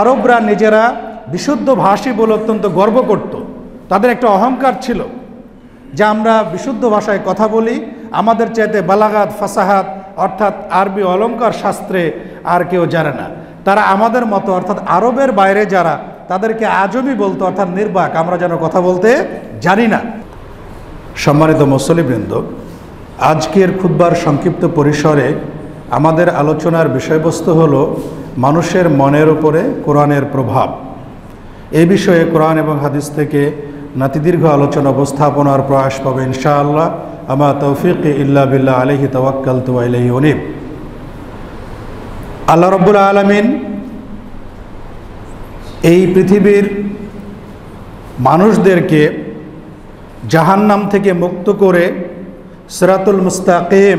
আরবরা নিজেরা বিশুদ্ধ ভাষী বলে অত্যন্ত গর্ব করত। তাদের একটা অহংকার ছিল যে আমরা বিশুদ্ধ ভাষায় কথা বলি, আমাদের চাইতে বালাগাত ফাসাহাত অর্থাৎ আরবি অলঙ্কার শাস্ত্রে আর কেউ জানে না। তারা আমাদের মতো অর্থাৎ আরবের বাইরে যারা, তাদেরকে আজমি বলতো, অর্থাৎ নির্বাক, আমরা যেন কথা বলতে জানি না। সম্মানিত মুসল্লিবৃন্দ, আজকের খুতবার সংক্ষিপ্ত পরিসরে আমাদের আলোচনার বিষয়বস্তু হলো মানুষের মনের উপরে কোরআনের প্রভাব। এই বিষয়ে কোরআন এবং হাদিস থেকে নাতিদীর্ঘ আলোচনা উপস্থাপনার প্রয়াস পাবে ইনশাআল্লাহ। আমা তৌফিক ইল্লা বিল্লাহ, আলাইহি তাওয়াক্কালতু ওয়া ইলাইহি উনীব। আল্লাহ রাব্বুল আলামিন এই পৃথিবীর মানুষদেরকে জাহান্নাম থেকে মুক্ত করে সিরাতুল মুস্তাকিম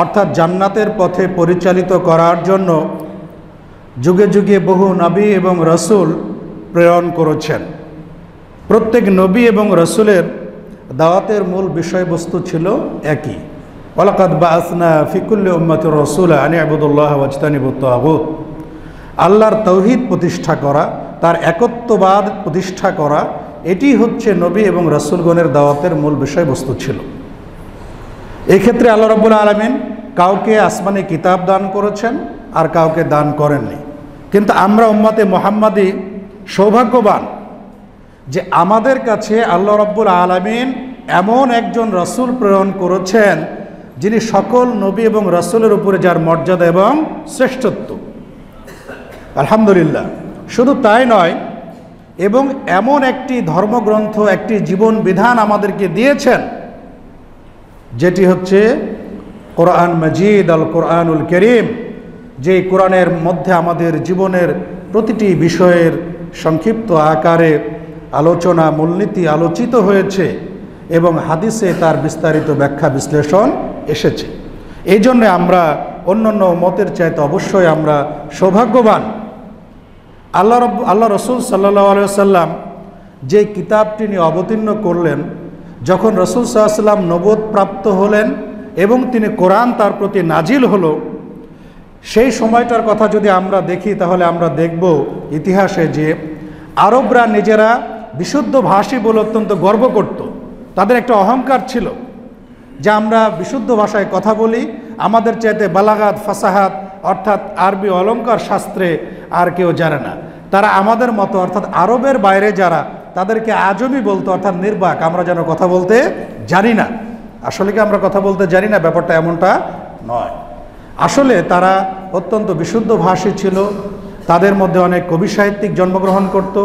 অর্থাৎ জান্নাতের পথে পরিচালিত করার জন্য যুগে যুগে বহু নবী এবং রসুল প্রেরণ করেছেন। প্রত্যেক নবী এবং রসুলের দাওয়াতের মূল বিষয়বস্তু ছিল একই, ওয়ালাকাদ বাআসনা ফি কুল্লি উম্মাতির রাসূলা আন ইবুদুল্লাহ ওয়াজতানিবুত তাগুত। আল্লাহর তাওহীদ প্রতিষ্ঠা করা, তার একত্ববাদ প্রতিষ্ঠা করা, এটি হচ্ছে নবী এবং রসুলগণের দাওয়াতের মূল বিষয়বস্তু ছিল। এই ক্ষেত্রে আল্লাহ রাব্বুল আলামিন কাউকে আসমানি কিতাব দান করেছেন আর কাউকে দান করেননি। কিন্তু আমরা উম্মতে মুহাম্মাদি সৌভাগ্যবান যে আমাদের কাছে আল্লাহ রাব্বুল আলামিন এমন একজন রসুল প্রেরণ করেছেন যিনি সকল নবী এবং রসুলের উপরে যার মর্যাদা এবং শ্রেষ্ঠত্ব। আলহামদুলিল্লাহ। শুধু তাই নয়, এবং এমন একটি ধর্মগ্রন্থ, একটি জীবন বিধান আমাদেরকে দিয়েছেন যেটি হচ্ছে কোরআন মাজিদ, আল কোরআনুল কারীম। যে কোরআনের মধ্যে আমাদের জীবনের প্রতিটি বিষয়ের সংক্ষিপ্ত আকারে আলোচনা, মূলনীতি আলোচিত হয়েছে এবং হাদিসে তার বিস্তারিত ব্যাখ্যা বিশ্লেষণ এসেছে। এই জন্য আমরা মতের চাইতে অবশ্যই আমরা সৌভাগ্যবান। আল্লাহ রসুল সাল্লাল্লাহু আলাইহি ওয়াসাল্লাম যে কিতাবটি নিয়ে অবতীর্ণ করলেন, যখন রসুল সাল্লাল্লাহু আলাইহি ওয়াসাল্লাম নবুয়ত প্রাপ্ত হলেন এবং তিনি কোরআন তার প্রতি নাজিল হলো, সেই সময়টার কথা যদি আমরা দেখি তাহলে আমরা দেখব ইতিহাসে যে আরবরা নিজেরা বিশুদ্ধ ভাষী বলে অত্যন্ত গর্ব করত। তাদের একটা অহংকার ছিল যে আমরা বিশুদ্ধ ভাষায় কথা বলি, আমাদের চাইতে বালাগাত ফাসাহাত অর্থাৎ আরবি অলঙ্কার শাস্ত্রে আর কেউ জানে না। তারা আমাদের মতো অর্থাৎ আরবের বাইরে যারা, তাদেরকে আজমি বলতো, অর্থাৎ নির্বাক, আমরা যেন কথা বলতে জানি না। আসলে কি আমরা কথা বলতে জানি না? ব্যাপারটা এমনটা নয়। আসলে তারা অত্যন্ত বিশুদ্ধ ভাষী ছিল। তাদের মধ্যে অনেক কবি সাহিত্যিক জন্মগ্রহণ করত।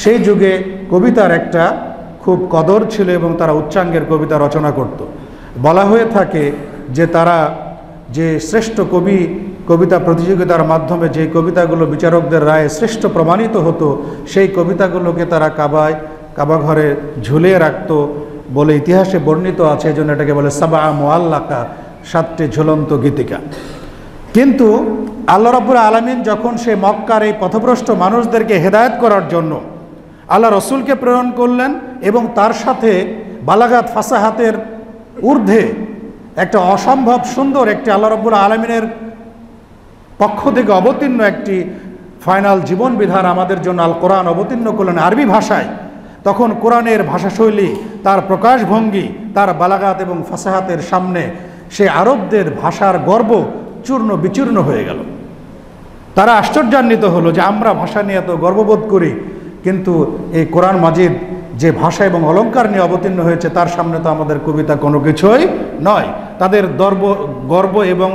সেই যুগে কবিতার একটা খুব কদর ছিল এবং তারা উচ্চাঙ্গের কবিতা রচনা করত। বলা হয়ে থাকে যে তারা যে শ্রেষ্ঠ কবিতা প্রতিযোগিতার মাধ্যমে যে কবিতাগুলো বিচারকদের রায়ে শ্রেষ্ঠ প্রমাণিত হতো, সেই কবিতাগুলোকে তারা কাবা ঘরে ঝুলিয়ে রাখত বলে ইতিহাসে বর্ণিত আছে। এই জন্য এটাকে বলে সাবা মুআল্লাকা, 7টি ঝুলন্ত গীতিকা। কিন্তু আল্লাহ রাব্বুল আলামিন যখন সে মক্কার এই পথভ্রষ্ট মানুষদেরকে হেদায়েত করার জন্য আল্লাহ রসুলকে প্রেরণ করলেন এবং তার সাথে বালাগাত ফাসাহাতের ঊর্ধ্বে একটা অসম্ভব সুন্দর একটি আল্লাহ রাব্বুল আলামিনের পক্ষ থেকে অবতীর্ণ একটি ফাইনাল জীবন বিধান আমাদের জন্য আল কোরআন অবতীর্ণ করলেন আরবি ভাষায়, তখন কোরআনের ভাষাশৈলী, তার প্রকাশভঙ্গি, তার বালাগাত এবং ফাসাহাতের সামনে সে আরবদের ভাষার গর্ব চূর্ণ বিচূর্ণ হয়ে গেল। তারা আশ্চর্যান্বিত হলো যে আমরা ভাষা নিয়ে এত গর্ববোধ করি, কিন্তু এই কোরআন মাজিদ যে ভাষা এবং অলঙ্কার নিয়ে অবতীর্ণ হয়েছে তার সামনে তো আমাদের কবিতা কোনো কিছুই নয়। তাদের গর্ব এবং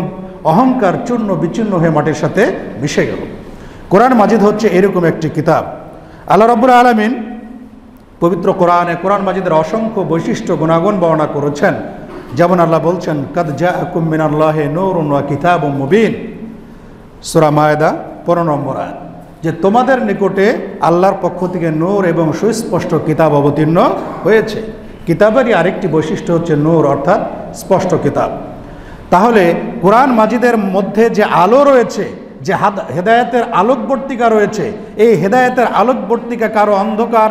অহংকার চূর্ণ বিচূর্ণ হয়ে মাটির সাথে মিশে গেল। কোরআন মাজিদ হচ্ছে এরকম একটি কিতাব। আল্লাহ রাব্বুল আলামিন পবিত্র কোরআন মাজিদের অসংখ্য বৈশিষ্ট্য গুণাগুণ বর্ণনা করেছেন। যেমন আল্লাহ বলছেন, কাদ জাআকুম মিনাল্লাহি নূরুন ওয়া কিতাবুম মুবিন, সূরা মায়েদা 15 নম্বর আয়াত, যে তোমাদের নিকটে আল্লাহর পক্ষ থেকে নূর এবং সুস্পষ্ট কিতাব অবতীর্ণ হয়েছে। কিতাবেরই আরেকটি বৈশিষ্ট্য হচ্ছে নূর, অর্থাৎ স্পষ্ট কিতাব। তাহলে কোরআন মাজিদের মধ্যে যে আলো রয়েছে, যে হেদায়েতের আলোকবর্তিকা রয়েছে, এই হেদায়েতের আলোকবর্তিকা কারো অন্ধকার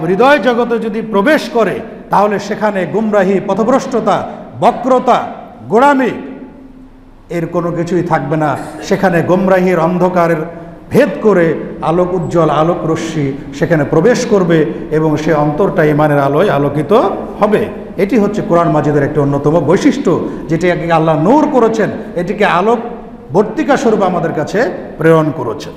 হৃদয় জগতে যদি প্রবেশ করে তাহলে সেখানে গুমরাহি, পথভ্রষ্টতা, বক্রতা, গোড়ামি এর কোনো কিছুই থাকবে না। সেখানে গুমরাহির অন্ধকারের ভেদ করে আলোক উজ্জ্বল আলোক রশ্মি সেখানে প্রবেশ করবে এবং সে অন্তরটা ইমানের আলোয় আলোকিত হবে। এটি হচ্ছে কোরআন মাজিদের একটি অন্যতম বৈশিষ্ট্য, যেটিকে আল্লাহ নূর করেছেন, এটিকে আলোক বর্তিকা স্বরূপ আমাদের কাছে প্রেরণ করেছেন।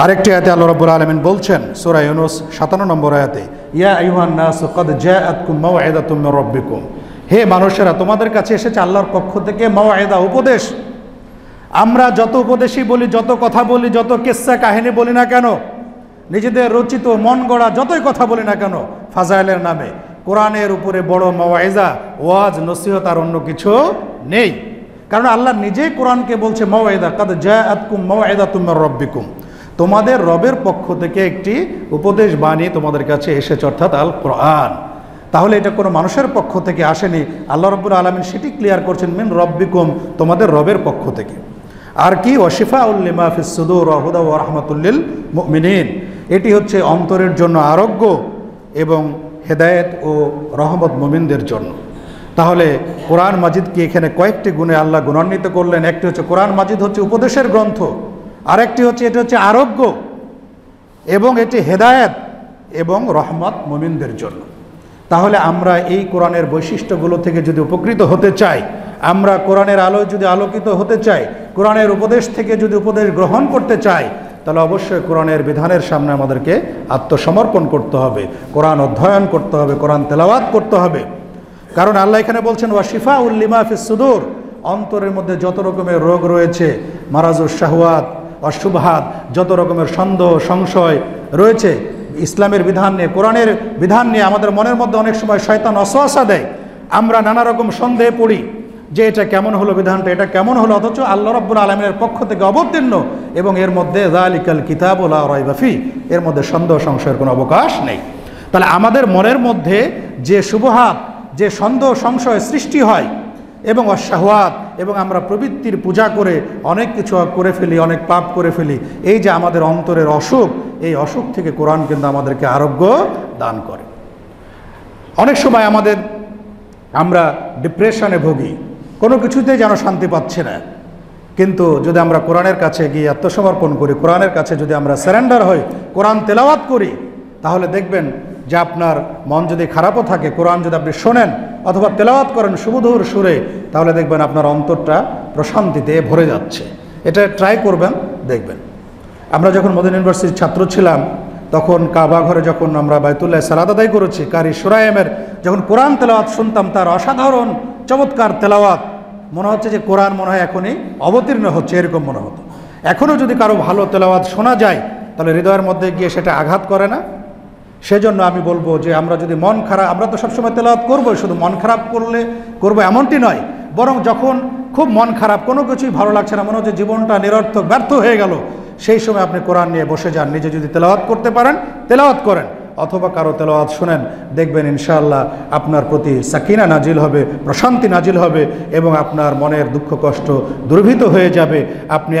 আরেকটি আয়াতে আল্লাহ রাব্বুল আলামিন বলছেন সূরা ইউনূস 57 নম্বর আয়াতে, ইয়া আইয়ুহান নাসু ক্বাদ জাআতকুম মাউইযাতুম মির রাব্বিকুম, হে মানুষেরা তোমাদের কাছে এসেছে আল্লাহর পক্ষ থেকে মাউইযা, উপদেশ। আমরা যত উপদেশই বলি, যত কথা বলি, যত কিস্সা কাহিনী বলি না কেন, নিজেদের রচিত মন গড়া যতই কথা বলি না কেন ফাজাইলের নামে, কোরআনের উপরে বড় মাওয়াইজা, ওয়াজ, নসিহত আর অন্য কিছু নেই। কারণ আল্লাহ নিজেই কোরআনকে বলছে মাওয়াইদা, কাদ জাআতকুম মাওয়াইদাতুম মির রাব্বিকুম, তোমাদের রবের পক্ষ থেকে একটি উপদেশ বাণী তোমাদের কাছে এসেছে, অর্থাৎ আল কোরআন। তাহলে এটা কোনো মানুষের পক্ষ থেকে আসেনি, আল্লাহ রাব্বুল আলামিন সেটি ক্লিয়ার করছেন মিন রাব্বিকুম, তোমাদের রবের পক্ষ থেকে। আর কি, ওয়াশিফাউল লিমা ফিস সুদূর ওয়া হুদা ওয়া রাহমাতুল লিল মুমিনিন, এটি হচ্ছে অন্তরের জন্য আরোগ্য এবং হেদায়েত ও রহমত মুমিনদের জন্য। তাহলে কোরআন মাজিদকে এখানে কয়েকটি গুণে আল্লাহ গুণান্বিত করলেন। একটি হচ্ছে কোরআন মাজিদ হচ্ছে উপদেশের গ্রন্থ, আরেকটি হচ্ছে এটি হচ্ছে আরোগ্য এবং এটি হেদায়েত এবং রহমত মুমিনদের জন্য। তাহলে আমরা এই কোরআনের বৈশিষ্ট্যগুলো থেকে যদি উপকৃত হতে চাই, আমরা কোরআনের আলোয় যদি আলোকিত হতে চাই, কোরআনের উপদেশ থেকে যদি উপদেশ গ্রহণ করতে চাই, তাহলে অবশ্যই কোরআনের বিধানের সামনে আমাদেরকে আত্মসমর্পণ করতে হবে, কোরআন অধ্যয়ন করতে হবে, কোরআন তেলাওয়াত করতে হবে। কারণ আল্লাহ এখানে বলছেন ওয়াশিফাউল লিমা ফিস সুদূর, অন্তরের মধ্যে যত রকমের রোগ রয়েছে, মারাজুশ শাহওয়াত অশুবহাত, যত রকমের সন্দেহ সংশয় রয়েছে ইসলামের বিধান নিয়ে, কোরআনের বিধান নিয়ে আমাদের মনের মধ্যে অনেক সময় শয়তান ওয়াসওয়াসা দেয়, আমরা নানা রকম সন্দেহে পড়ি যে এটা কেমন হলো, বিধানটা এটা কেমন হলো, অথচ আল্লাহ রাব্বুল আলামিনের পক্ষ থেকে অবতীর্ণ এবং এর মধ্যে যালিকাল কিতাবু লা রাইবা ফি, এর মধ্যে সন্দেহ সংশয়ের কোনো অবকাশ নেই। তাহলে আমাদের মনের মধ্যে যে শুবহাত, যে সন্দেহ সংশয় সৃষ্টি হয় এবং অশাহওয়াত, এবং আমরা প্রবৃত্তির পূজা করে অনেক কিছু করে ফেলি, অনেক পাপ করে ফেলি, এই যে আমাদের অন্তরের অসুখ, এই অসুখ থেকে কোরআন কিন্তু আমাদেরকে আরোগ্য দান করে। অনেক সময় আমরা ডিপ্রেশনে ভুগি, কোনো কিছুতেই যেন শান্তি পাচ্ছি না, কিন্তু যদি আমরা কোরআনের কাছে গিয়ে আত্মসমর্পণ করি, কোরআনের কাছে যদি আমরা সারেন্ডার হই, কোরআন তেলাওয়াত করি, তাহলে দেখবেন যে আপনার মন যদি খারাপও থাকে, কোরআন যদি আপনি শোনেন অথবা তেলাওয়াত করেন সুমধুর সুরে, তাহলে দেখবেন আপনার অন্তরটা প্রশান্তিতে ভরে যাচ্ছে। এটা ট্রাই করবেন, দেখবেন। আমরা যখন মদিনা ইউনিভার্সিটির ছাত্র ছিলাম, তখন কাবা ঘরে যখন আমরা বাইতুল্লাহ সালাত আদায় করেছি, কারি সুরাইমের যখন কোরআন তেলাওয়াত শুনতাম, তার অসাধারণ চমৎকার তেলাওয়াত, মনে হচ্ছে যে কোরআন মনে হয় এখনই অবতীর্ণ হচ্ছে, এরকম মনে হতো। এখনও যদি কারো ভালো তেলাওয়াত শোনা যায়, তাহলে হৃদয়ের মধ্যে গিয়ে সেটা আঘাত করে না? সেজন্য আমি বলবো যে আমরা যদি মন খারাপ, আমরা তো সবসময় তেলাওয়াত করবো, শুধু মন খারাপ করবো এমনটি নয়, বরং যখন খুব মন খারাপ, কোনো কিছুই ভালো লাগছে না, মনে হচ্ছে জীবনটা নিরর্থক, ব্যর্থ হয়ে গেল, সেই সময় আপনি কোরআন নিয়ে বসে যান, নিজে যদি তেলাওয়াত করতে পারেন তেলাওয়াত করেন, অথবা কারো তেলাওয়াত শুনেন, দেখবেন ইনশাআল্লাহ আপনার প্রতি সাকিনা নাজিল হবে, প্রশান্তি নাজিল হবে এবং আপনার মনের দুঃখ কষ্ট দূরীভূত হয়ে যাবে। আপনি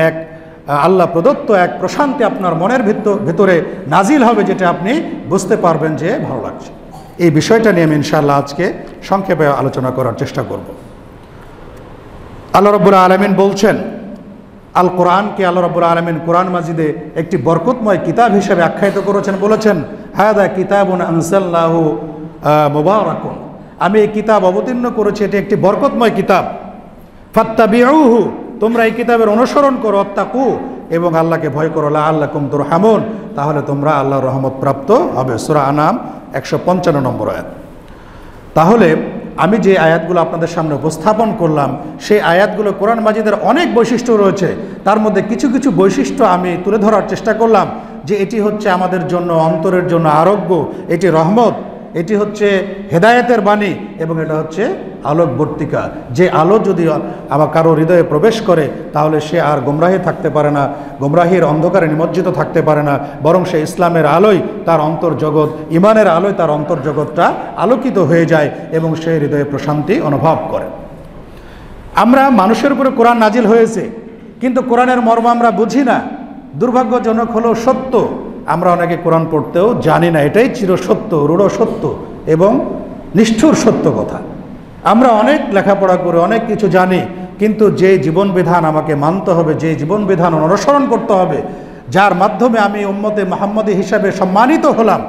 আল্লাহ প্রদত্ত এক প্রশান্তি আপনার মনের ভিতরে নাজিল হবে, যেটা আপনি বুঝতে পারবেন যে ভালো লাগছে। এই বিষয়টা নিয়ে আমি ইনশাআল্লাহ আজকে সংক্ষেপে আলোচনা করার চেষ্টা করব। আল্লাহ রাব্বুল আলামিন বলছেন, আল কোরআনকে আল্লাহ রাব্বুল আলামিন কোরআন মাজিদে একটি বরকতময় কিতাব হিসেবে আখ্যায়িত করেছেন, বলেছেন হাদা কিতাবুন আনজালনাহু মুবারাকুন, আমি এই কিতাব অবতীর্ণ করেছি, এটি একটি বরকতময় কিতাব, ফাত্তাবিউহু, তোমরা এই কিতাবের অনুসরণ করো, আত্তাকু, এবং আল্লাহকে ভয় করো, লাআল্লাকুম তুরহামুন, তাহলে তোমরা আল্লাহর রহমত প্রাপ্ত হবে। সূরা আনাম 155 নম্বর আয়াত। তাহলে আমি যে আয়াতগুলো আপনাদের সামনে উপস্থাপন করলাম, সেই আয়াতগুলো কোরআন মাজিদের অনেক বৈশিষ্ট্য রয়েছে, তার মধ্যে কিছু কিছু বৈশিষ্ট্য আমি তুলে ধরার চেষ্টা করলাম, যে এটি হচ্ছে আমাদের জন্য অন্তরের জন্য আরোগ্য, এটি রহমত, এটি হচ্ছে হেদায়েতের বাণী এবং এটা হচ্ছে আলোকবর্তিকা। যে আলো যদি আমার কারো হৃদয়ে প্রবেশ করে, তাহলে সে আর গোমরাহি থাকতে পারে না, গোমরাহির অন্ধকারে নিমজ্জিত থাকতে পারে না, বরং সে ইসলামের আলোয় তার অন্তর্জগৎ, ইমানের আলোয় তার অন্তর্জগৎটা আলোকিত হয়ে যায় এবং সে হৃদয়ে প্রশান্তি অনুভব করে। আমরা মানুষের উপরে কোরআন নাজিল হয়েছে, কিন্তু কোরআনের মর্ম আমরা বুঝি না। দুর্ভাগ্যজনক হলেও সত্য, আমরা অনেকে কোরআন পড়তেও জানি না, এটাই চিরসত্য, রূঢ় সত্য এবং নিষ্ঠুর সত্য কথা। আমরা অনেক লেখাপড়া করে অনেক কিছু জানি, কিন্তু যে জীবন বিধান আমাকে মানতে হবে, যে জীবন বিধান অনুসরণ করতে হবে, যার মাধ্যমে আমি উম্মতে মুহাম্মদী হিসাবে সম্মানিত হলাম,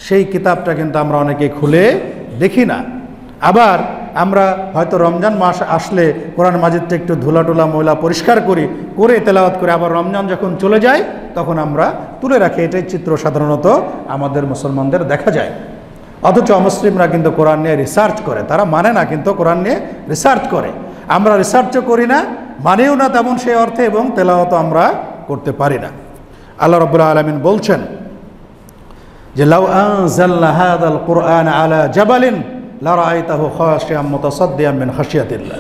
সেই কিতাবটা কিন্তু আমরা অনেকে খুলে দেখি না। আবার আমরা হয়তো রমজান মাস আসলে কোরআন মাজিদটা একটু ধুলাটুলা ময়লা পরিষ্কার করে তেলাওয়াত করে, আবার রমজান যখন চলে যায় তখন আমরা তুলে রাখি। এটাই চিত্র সাধারণত আমাদের মুসলমানদের দেখা যায়। অথচ অমুসলিমরা কিন্তু কোরআন নিয়ে রিসার্চ করে, তারা মানে না কিন্তু কোরআন নিয়ে রিসার্চ করে। আমরা রিসার্চও করি না, মানেও না তেমন সেই অর্থে, এবং তেলাওয়াতও আমরা করতে পারি না। আল্লাহ রাব্বুল আলামিন বলছেন যে লাউ আনজালনা হাযাল কুরআন আলা জাবালিন লারাআইতাহু খাশিয়াম মুতাসাদ্দিয়াম মিন খাশিয়াতিল্লাহ,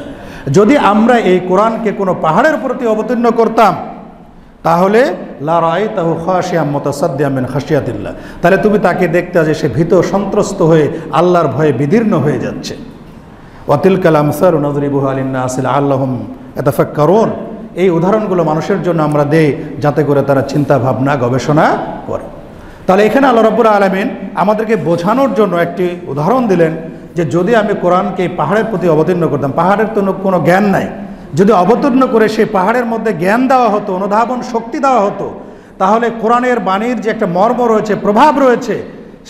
যদি আমরা এই কোরআনকে কোনো পাহাড়ের প্রতি অবতীর্ণ করতাম তাহলে লারাআইতাহু খাশিয়াম মুতাসাদ্দিয়াম মিন খাশিয়াতিল্লাহ, তাহলে তুমি তাকে দেখতে যে সে ভীত সন্ত্রস্ত হয়ে আল্লাহর ভয়ে বিদীর্ণ হয়ে যাচ্ছে। ওয়া তিলকাল আমসালু নাযরিবুহা লিন-নাসি লাআল্লাহুম ইয়াতাফাক্কারুন, এই উদাহরণগুলো মানুষের জন্য আমরা দেই যাতে করে তারা চিন্তা ভাবনা গবেষণা করে। তাহলে এখানে আল্লাহ রাব্বুল আলামিন আমাদেরকে বোঝানোর জন্য একটি উদাহরণ দিলেন যে যদি আমি কোরআনকে পাহাড়ের প্রতি অবতীর্ণ করতাম, পাহাড়ের তো কোনো জ্ঞান নাই, যদি অবতীর্ণ করে সেই পাহাড়ের মধ্যে জ্ঞান দেওয়া হতো, অনুধাবন শক্তি দেওয়া হতো, তাহলে কোরআনের বাণীর যে একটা মর্ম রয়েছে, প্রভাব রয়েছে,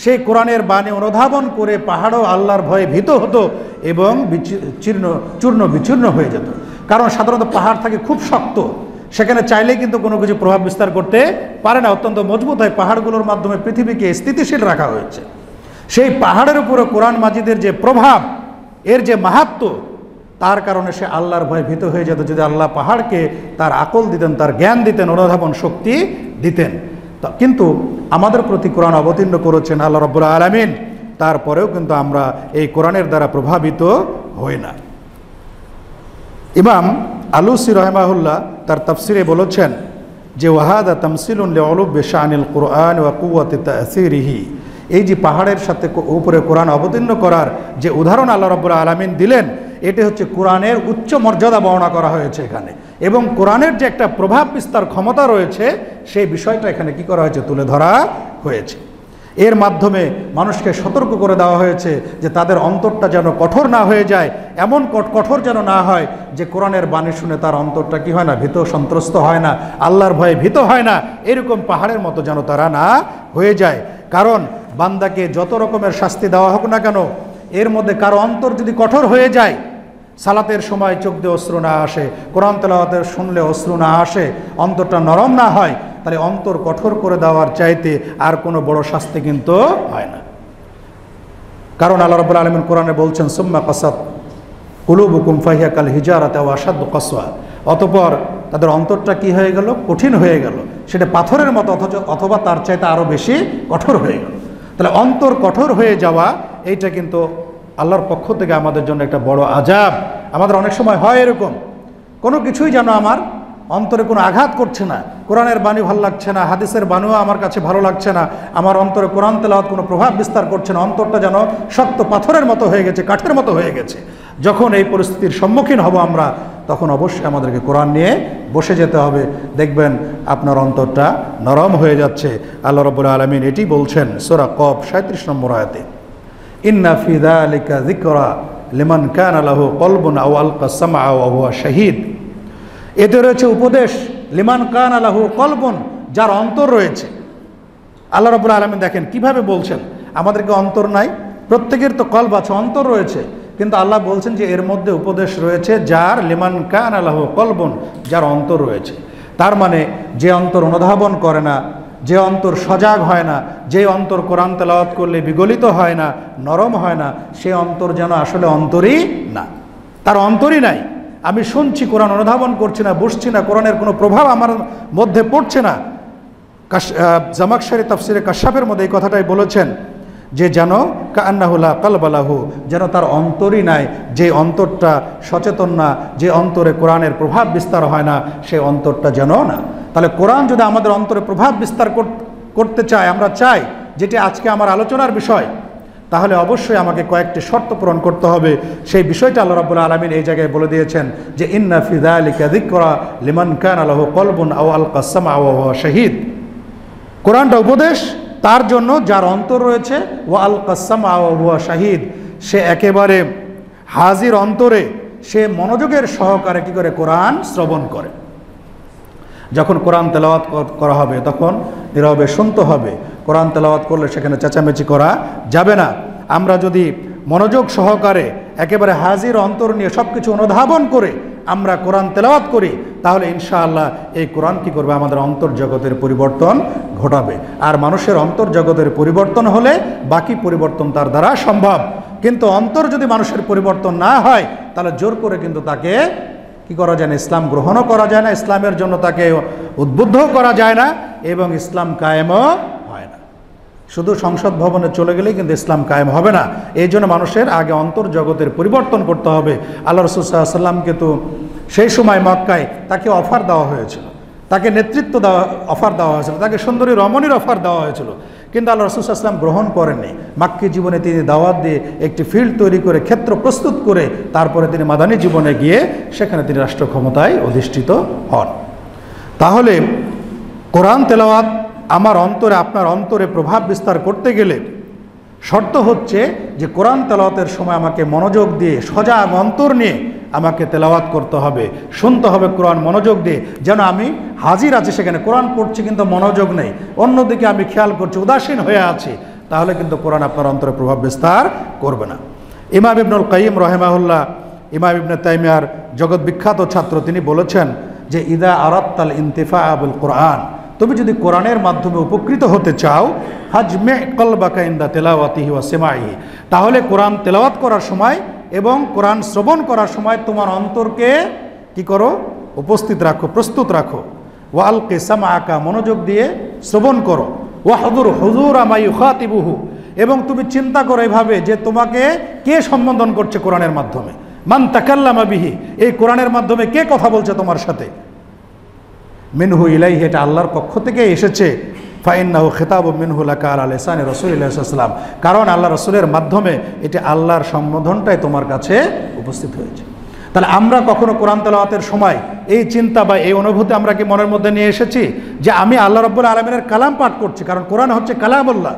সেই কোরআনের বাণী অনুধাবন করে পাহাড়ও আল্লাহর ভয়ে ভীত হতো এবং চূর্ণ বিচূর্ণ হয়ে যেত। কারণ সাধারণত পাহাড় থাকে খুব শক্ত, সেখানে চাইলেই কিন্তু কোনো কিছু প্রভাব বিস্তার করতে পারে না, অত্যন্ত মজবুত হয়। পাহাড়গুলোর মাধ্যমে পৃথিবীকে স্থিতিশীল রাখা হয়েছে। সেই পাহাড়ের উপরে কোরআন মাজিদের যে প্রভাব, এর যে মাহাত্ম্য, তার কারণে সে আল্লাহর ভয়ে ভীত হয়ে যেত। যদি আল্লাহ পাহাড়কে তার আকল দিতেন, তার জ্ঞান দিতেন, অনুধাবন শক্তি দিতেন। কিন্তু আমাদের প্রতি কোরআন অবতীর্ণ করেছেন আল্লাহ রাব্বুল আলামিন, তারপরেও কিন্তু আমরা এই কোরআনের দ্বারা প্রভাবিত হই না। ইমাম আলুসি রাহিমাহুল্লাহ তার তাফসিরে বলেছেন যে ওয়াহাদা তামসিলুন লিউলুবি শানিল কুরআন ওয়া কুওয়াতি তাসিরিহি, এই যে পাহাড়ের সাথে উপরে কোরআন অবতীর্ণ করার যে উদাহরণ আল্লাহ রাব্বুল আলামিন দিলেন, এটি হচ্ছে কোরআনের উচ্চ মর্যাদা বর্ণনা করা হয়েছে এখানে, এবং কোরআনের যে একটা প্রভাব বিস্তার ক্ষমতা রয়েছে সেই বিষয়টা এখানে কি করা হয়েছে, তুলে ধরা হয়েছে। এর মাধ্যমে মানুষকে সতর্ক করে দেওয়া হয়েছে যে তাদের অন্তরটা যেন কঠোর না হয়ে যায়, এমন কঠোর যেন না হয় যে কোরআনের বাণী শুনে তার অন্তরটা কি হয় না, ভীত সন্ত্রস্ত হয় না, আল্লাহর ভয়ে ভীত হয় না, এরকম পাহাড়ের মতো যেন তারা না হয়ে যায়। কারণ বান্দাকে যত রকমের শাস্তি দেওয়া হোক না কেন, এর মধ্যে কারো অন্তর যদি কঠোর হয়ে যায়, সালাতের সময় চোখ দিয়ে অশ্রু না আসে, কোরআন তেলাওয়াতের শুনলে অশ্রু না আসে, অন্তরটা নরম না হয়, তাহলে অন্তর কঠোর করে দেওয়ার চাইতে আর কোনো বড় শাস্তি কিন্তু হয় না। কারণ আল্লাহ রাব্বুল আলামিন কোরআনে বলছেন সুম্মা কাসাত কুলুবুকুম ফাহিয়া কাল হিজারাতি ওয়া আশাদ্দু কাসওয়া, অতঃপর তাদের অন্তরটা কি হয়ে গেল, কঠিন হয়ে গেল, সেটা পাথরের মতো, অথবা তার চাইতে আরও বেশি কঠোর হয়ে গেল। তাহলে অন্তর কঠোর হয়ে যাওয়া এইটা কিন্তু আল্লাহর পক্ষ থেকে আমাদের জন্য একটা বড় আযাব। আমাদের অনেক সময় হয় এরকম, কোনো কিছুই যেন আমার অন্তরে কোনো আঘাত করছে না, কোরআনের বাণী ভালো লাগছে না, হাদিসের বাণীও আমার কাছে ভালো লাগছে না, আমার অন্তরে কোরআন তেলাওয়াত কোনো প্রভাব বিস্তার করছে না, অন্তরটা যেন শক্ত পাথরের মতো হয়ে গেছে, কাঠের মতো হয়ে গেছে। যখন এই পরিস্থিতির সম্মুখীন হব আমরা, তখন অবশ্যই আমাদেরকে কোরআন নিয়ে বসে যেতে হবে, দেখবেন আপনার অন্তরটা নরম হয়ে যাচ্ছে। আল্লাহ রাব্বুল আলামিন এটি বলছেন সূরা কফ 37 নম্বর আয়াতে, ইন্না ফি যালিকা যিকরা লিমান কানা লাহু কলবুন আও আলকা সামআ ওয়া হুয়া শাহীদ, এতে রয়েছে উপদেশ লিমান কানা লাহু কলবুন, যার অন্তর রয়েছে। আল্লাহ রাব্বুল আলামিন দেখেন কিভাবে বলছেন, আমাদেরকে অন্তর নাই, প্রত্যেকের তো কলব আছে, অন্তর রয়েছে, কিন্তু আল্লাহ বলছেন যে এর মধ্যে উপদেশ রয়েছে যার লিমান কানা লাহু কলবুন, যার অন্তর রয়েছে। তার মানে যে অন্তর অনুধাবন করে না, যে অন্তর সজাগ হয় না, যে অন্তর কোরআন তেলাওয়াত করলে বিগলিত হয় না, নরম হয় না, সে অন্তর যেন আসলে অন্তরই না, তার অন্তরই নাই। আমি শুনছি, কোরআন অনুধাবন করছি না, বসছি না, কোরআনের কোনো প্রভাব আমার মধ্যে পড়ছে না। জামাকশারি তাফসিরে কাশাফের মধ্যে এই কথাটাই বলেছেন যে যেন কান্নাহু লা কালবা লাহু, যেন তার অন্তরই নাই, যে অন্তরটা সচেতন না, যে অন্তরে কোরআনের প্রভাব বিস্তার হয় না, সেই অন্তরটা যেন না। তাহলে কোরআন যদি আমাদের অন্তরে প্রভাব বিস্তার করতে চায়, আমরা চাই, যেটি আজকে আমার আলোচনার বিষয়, তাহলে অবশ্যই আমাকে কয়েকটি শর্ত পূরণ করতে হবে। সেই বিষয়টা আল্লাহ রাব্বুল আলামিন এই জায়গায় বলে দিয়েছেন যে ইন্না ফি যালিকা যিকরা লিমান কানা লাহু কলবুন আও আলকা সামআ ওয়া হুয়া শাহীদ, কোরআনটা উপদেশ তার জন্য যার অন্তর রয়েছে, ওয়া আলকা সামআ ওয়া হুয়া শাহীদ, সে একেবারে হাজির অন্তরে সে মনোযোগের সহকারে কী করে কোরআন শ্রবণ করে। যখন কোরআন তেলাওয়াত করা হবে তখন নীরবে শুনতে হবে। কোরআন তেলাওয়াত করলে সেখানে চেঁচামেচি করা যাবে না। আমরা যদি মনোযোগ সহকারে একেবারে হাজির অন্তর নিয়ে সব কিছু অনুধাবন করে আমরা কোরআন তেলাওয়াত করি, তাহলে ইনশাআল্লাহ এই কোরআন কী করবে, আমাদের অন্তর্জগতের পরিবর্তন ঘটাবে। আর মানুষের অন্তর্জগতের পরিবর্তন হলে বাকি পরিবর্তন তার দ্বারা সম্ভব। কিন্তু অন্তর যদি মানুষের পরিবর্তন না হয়, তাহলে জোর করে কিন্তু তাকে কি করা যায় না, ইসলাম গ্রহণও করা যায় না, ইসলামের জন্য তাকে উদ্বুদ্ধও করা যায় না, এবং ইসলাম কায়েমও হয় না। শুধু সংসদ ভবনে চলে গেলেই কিন্তু ইসলাম কায়েম হবে না। এই জন্য মানুষের আগে অন্তর্জগতের পরিবর্তন করতে হবে। আল্লাহ রাসূল সাল্লাল্লাহু আলাইহি ওয়াসাল্লামকে তো সেই সময় মক্কায় তাকে অফার দেওয়া হয়েছিল, তাকে নেতৃত্ব অফার দেওয়া হয়েছিল, তাকে সুন্দরী রমণীর অফার দেওয়া হয়েছিল, কিন্তু আল্লাহ রাসূল সাল্লাল্লাহু আলাইহি ওয়াসাল্লাম গ্রহণ করেননি। মাক্কী জীবনে তিনি দাওয়াত দিয়ে একটি ফিল্ড তৈরি করে, ক্ষেত্র প্রস্তুত করে, তারপরে তিনি মাদানী জীবনে গিয়ে সেখানে তিনি রাষ্ট্র ক্ষমতায় অধিষ্ঠিত হন। তাহলে কোরআন তেলাওয়াত আমার অন্তরে, আপনার অন্তরে প্রভাব বিস্তার করতে গেলে শর্ত হচ্ছে যে কোরআন তেলাওয়াতের সময় আমাকে মনোযোগ দিয়ে, সজাগ অন্তর নিয়ে আমাকে তেলাওয়াত করতে হবে, শুনতে হবে কোরআন মনোযোগ দিয়ে। যেন আমি হাজির আছি সেখানে, কোরআন পড়ছি কিন্তু মনোযোগ নেই, অন্যদিকে আমি খেয়াল করছি, উদাসীন হয়ে আছি, তাহলে কিন্তু কোরআন আপনার অন্তরে প্রভাব বিস্তার করবে না। ইমাম ইবনুল কাইয়িম রাহিমাহুল্লাহ, ইমাম ইবনে তাইমিয়ার জগৎ বিখ্যাত ছাত্র, তিনি বলেছেন যে ইদা আরাদতাল ইনতিফা বিল কোরআন, তুমি যদি কোরআনের মাধ্যমে উপকৃত হতে চাও, হাজমে কলবাকা ইনদা তেলাওয়াতিহি ওয়া সিমাইহি, তাহলে কোরআন তেলাওয়াত করার সময় এবং কোরআন শ্রবণ করার সময় তোমার অন্তরকে কি করো, উপস্থিত রাখো, প্রস্তুত রাখো। ওয়ালকি সামাআকা, মনোযোগ দিয়ে শ্রবণ করো। ওয়াহযুর হুযুরা মা ইউখাতিবুহু, এবং তুমি চিন্তা করো এভাবে যে তোমাকে কে সম্বোধন করছে কোরআনের মাধ্যমে। মান তাকাল্লামা বিহি, এই কোরআনের মাধ্যমে কে কথা বলছে তোমার সাথে। মিনহু ইলাইহি, এটা আল্লাহর পক্ষ থেকে এসেছে। ফাইন্নাহু খিতাবুম মিনহু লাকা আলা লিসানি রাসূলিল্লাহি সাল্লাল্লাহু আলাইহি ওয়াসাল্লাম, কারণ আল্লাহ রাসূলের মাধ্যমে এটা আল্লাহর সম্বোধনটাই তোমার কাছে উপস্থিত হয়েছে। তাহলে আমরা কখনো কোরআন তেলাওয়াতের সময় এই চিন্তা বা এই অনুভূতি আমরা কি মনের মধ্যে নিয়ে এসেছি যে আমি আল্লাহ রাব্বুল আলামিনের কালাম পাঠ করছি, কারণ কোরআন হচ্ছে কালামুল্লাহ,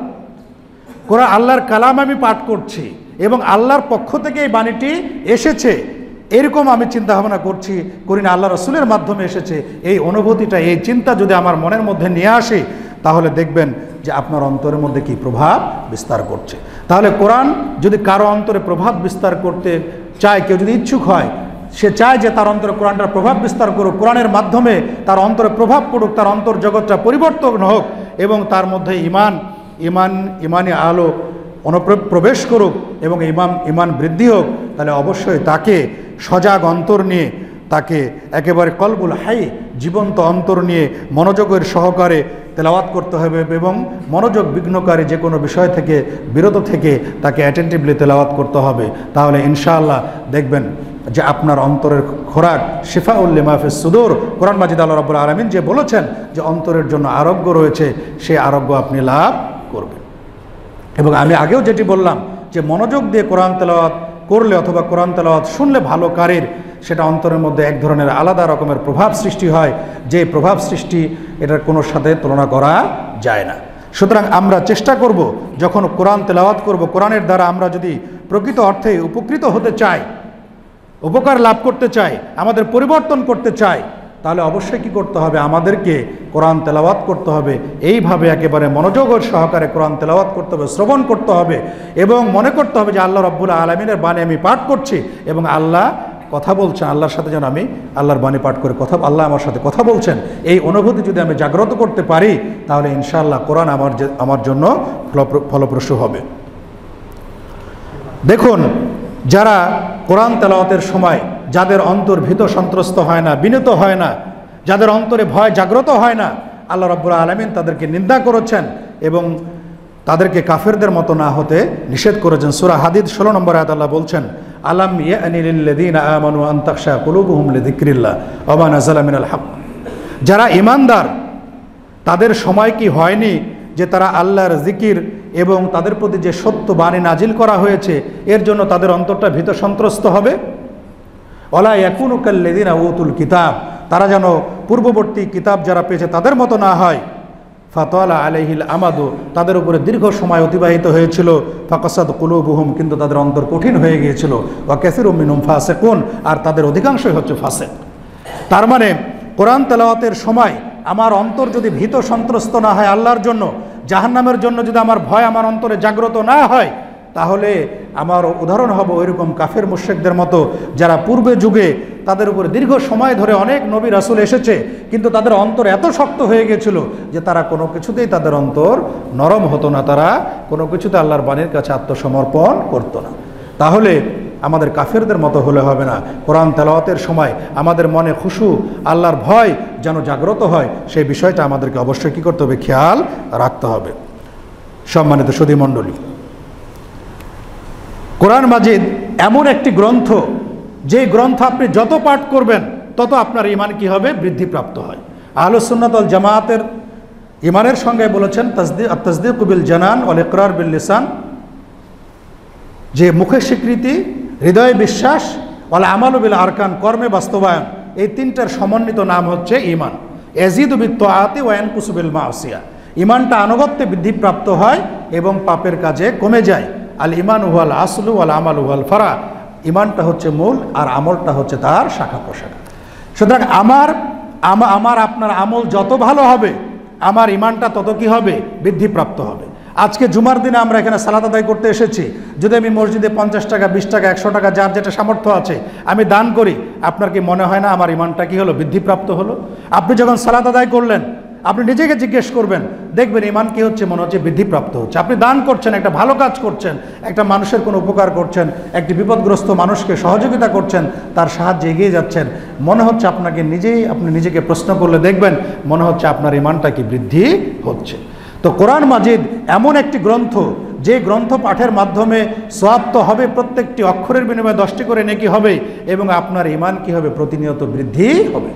কোরআন আল্লাহর কালাম আমি পাঠ করছি এবং আল্লাহর পক্ষ থেকে এই বাণীটি এসেছে, এরকম আমি চিন্তা ভাবনা করি না, আল্লাহ রাসূলের মাধ্যমে এসেছে। এই অনুভূতিটা, এই চিন্তা যদি আমার মনের মধ্যে নিয়ে আসে, তাহলে দেখবেন যে আপনার অন্তরের মধ্যে কি প্রভাব বিস্তার করছে। তাহলে কোরআন যদি কারো অন্তরে প্রভাব বিস্তার করতে চায়, কেউ যদি ইচ্ছুক হয়, সে চায় যে তার অন্তরে কোরআনটার প্রভাব বিস্তার করুক, কোরআনের মাধ্যমে তার অন্তরে প্রভাব পড়ুক, তার অন্তর জগৎটা পরিবর্তন হোক এবং তার মধ্যে ইমানি আলো অনুপ্রবেশ করুক এবং ইমান বৃদ্ধি হোক, তাহলে অবশ্যই তাকে সজাগ অন্তর নিয়ে, তাকে একেবারে কলবুল হাই, জীবন্ত অন্তর নিয়ে মনোযোগের সহকারে তেলাওয়াত করতে হবে এবং মনোযোগ বিঘ্নকারী যে কোনো বিষয় থেকে বিরত থেকে তাকে অ্যাটেন্টিভলি তেলাওয়াত করতে হবে। তাহলে ইনশাআল্লাহ দেখবেন যে আপনার অন্তরের খোরাক শিফাউল লিমা ফিস সুদূর, কোরআন মাজিদ আল্লাহ রাব্বুল আলামিন যে বলেছেন যে অন্তরের জন্য আরোগ্য রয়েছে, সেই আরোগ্য আপনি লাভ করবেন। এবং আমি আগেও যেটি বললাম যে মনোযোগ দিয়ে কোরআন তেলাওয়াত করলে অথবা কোরআন তেলাওয়াত শুনলে ভালো কারির, সেটা অন্তরের মধ্যে এক ধরনের আলাদা রকমের প্রভাব সৃষ্টি হয়, যে প্রভাব সৃষ্টি এটার কোনো সাথে তুলনা করা যায় না। সুতরাং আমরা চেষ্টা করব যখন কোরআন তেলাওয়াত করব, কোরআনের দ্বারা আমরা যদি প্রকৃত অর্থে উপকৃত হতে চাই, উপকার লাভ করতে চাই, আমাদের পরিবর্তন করতে চাই, তাহলে অবশ্যই কি করতে হবে, আমাদেরকে কোরআন তেলাওয়াত করতে হবে। এইভাবে একেবারে মনোযোগ সহকারে কোরআন তেলাওয়াত করতে হবে, শ্রবণ করতে হবে এবং মনে করতে হবে যে আল্লাহ রাব্বুল আলামিনের বাণী আমি পাঠ করছি এবং আল্লাহ কথা বলছেন, আল্লাহর সাথে যেন আমি আল্লাহর বাণী পাঠ করে আল্লাহ আমার সাথে কথা বলছেন, এই অনুভূতি যদি আমি জাগ্রত করতে পারি, তাহলে ইনশাআল্লাহ কোরআন আমার জন্য ফলপ্রসূ হবে। দেখুন, যারা কোরআন তেলাওয়াতের সময় যাদের অন্তর ভীত সন্ত্রস্ত হয় না, বিনীত হয় না, যাদের অন্তরে ভয় জাগ্রত হয় না, আল্লাহ রাব্বুল আলামিন তাদেরকে নিন্দা করেছেন এবং তাদেরকে কাফেরদের মতো না হতে নিষেধ করেছেন। সূরা হাদীদ 16 নম্বর আয়াত আল্লাহ বলছেন, আলাম ইয়ানি লিল্লাযীনা আমানু আন তাখশা কুলুবুহুম লিযিকরিল্লাহ ওয়া মা নাযালা মিনাল হক, যারা ঈমানদার তাদের সময় কি হয়নি যে তারা আল্লাহর জিকির এবং তাদের প্রতি যে সত্য বাণী নাজিল করা হয়েছে এর জন্য তাদের অন্তরটা ভীত সন্ত্রস্ত হবে। ওয়ালা ইয়াকুনু কাল্লাযীনা উতুল কিতাব, তারা যেন পূর্ববর্তী কিতাব যারা পেয়েছে তাদের মতো না হয়। ফাতালা আলাইহিল আমাদু, তাদের উপরে দীর্ঘ সময় অতিবাহিত হয়েছিল। ফাকাসাদ কুলুবুহুম, কিন্তু তাদের অন্তর কঠিন হয়ে গিয়েছিল। ওয়া কাসিরুম মিনহুম ফাসিকুন, আর তাদের অধিকাংশই হচ্ছে ফাসিক। তার মানে কোরআন তেলাওয়াতের সময় আমার অন্তর যদি ভীত সন্ত্রস্ত না হয় আল্লাহর জন্য, জাহান্নামের জন্য যদি আমার ভয় আমার অন্তরে জাগ্রত না হয়, তাহলে আমার উদাহরণ হবে ওইরকম কাফের মুশরিকদের মতো, যারা পূর্বে যুগে তাদের উপরে দীর্ঘ সময় ধরে অনেক নবী রাসূল এসেছে, কিন্তু তাদের অন্তর এত শক্ত হয়ে গেছিল যে তারা কোনো কিছুতেই তাদের অন্তর নরম হতো না, তারা কোনো কিছুতে আল্লাহর বাণীর কাছে আত্মসমর্পণ করতো না। তাহলে আমাদের কাফেরদের মতো হলে হবে না। কোরআন তেলাওয়াতের সময় আমাদের মনে খুশু, আল্লাহর ভয় যেন জাগ্রত হয়, সেই বিষয়টা আমাদেরকে অবশ্যই কী করতে হবে, খেয়াল রাখতে হবে। সম্মানিত সুধী মণ্ডলী, কোরআন মাজিদ এমন একটি গ্রন্থ, যে গ্রন্থ আপনি যত পাঠ করবেন তত আপনার ঈমান কি হবে, বৃদ্ধিপ্রাপ্ত হয়। আহলুস সুন্নাত ওয়াল জামাতের ঈমানের সঙ্গে বলেছেন তাসদীকু বিল জানান ওয়াল ইকরার বিল লিসান, যে মুখে স্বীকৃতি, হৃদয়ে বিশ্বাস, ওয়াল আমালু বিল আরকান, কর্মে বাস্তবায়ন, এই তিনটার সমন্বিত নাম হচ্ছে ঈমান। ইয়াজিদু বিত তাআতি ওয়া ইয়ানকুসু বিল মাসিয়া, ঈমানটা আনুগত্যে বৃদ্ধিপ্রাপ্ত হয় এবং পাপের কাজে কমে যায়। আল ঈমান হুয়াল আসলু ওয়াল আমালু হুয়াল ফারা, ঈমানটা হচ্ছে মূল আর আমলটা হচ্ছে তার শাখা প্রশাখা। সুতরাং আমার আপনার আমল যত ভালো হবে, আমার ঈমানটা তত কি হবে, বৃদ্ধিপ্রাপ্ত হবে। আজকে জুমার দিনে আমরা এখানে সালাত আদায় করতে এসেছি, যদি আমি মসজিদে 50 টাকা, 20 টাকা, 100 টাকা, যার যেটা সামর্থ্য আছে আমি দান করি, আপনার কি মনে হয় না আমার ঈমানটা কি হলো, বৃদ্ধিপ্রাপ্ত হলো? আপনি যখন সালাত আদায় করলেন, আপনি নিজেকে জিজ্ঞেস করবেন, দেখবেন ঈমান কি হচ্ছে, মনে হচ্ছে বৃদ্ধিপ্রাপ্ত হচ্ছে। আপনি দান করছেন, একটা ভালো কাজ করছেন, একটা মানুষের কোনো উপকার করছেন, একটি বিপদগ্রস্ত মানুষকে সহযোগিতা করছেন, তার সাহায্যে এগিয়ে যাচ্ছেন, মনে হচ্ছে আপনি নিজেকে প্রশ্ন করলে দেখবেন মনে হচ্ছে আপনার ঈমানটা কি বৃদ্ধি হচ্ছে। তো কোরআন মাজিদ এমন একটি গ্রন্থ, যে গ্রন্থ পাঠের মাধ্যমে সওয়াব তো হবে, প্রত্যেকটি অক্ষরের বিনিময়ে 10টি করে নেকি হবে, এবং আপনার ঈমান কি হবে, প্রতিনিয়ত বৃদ্ধি হবে।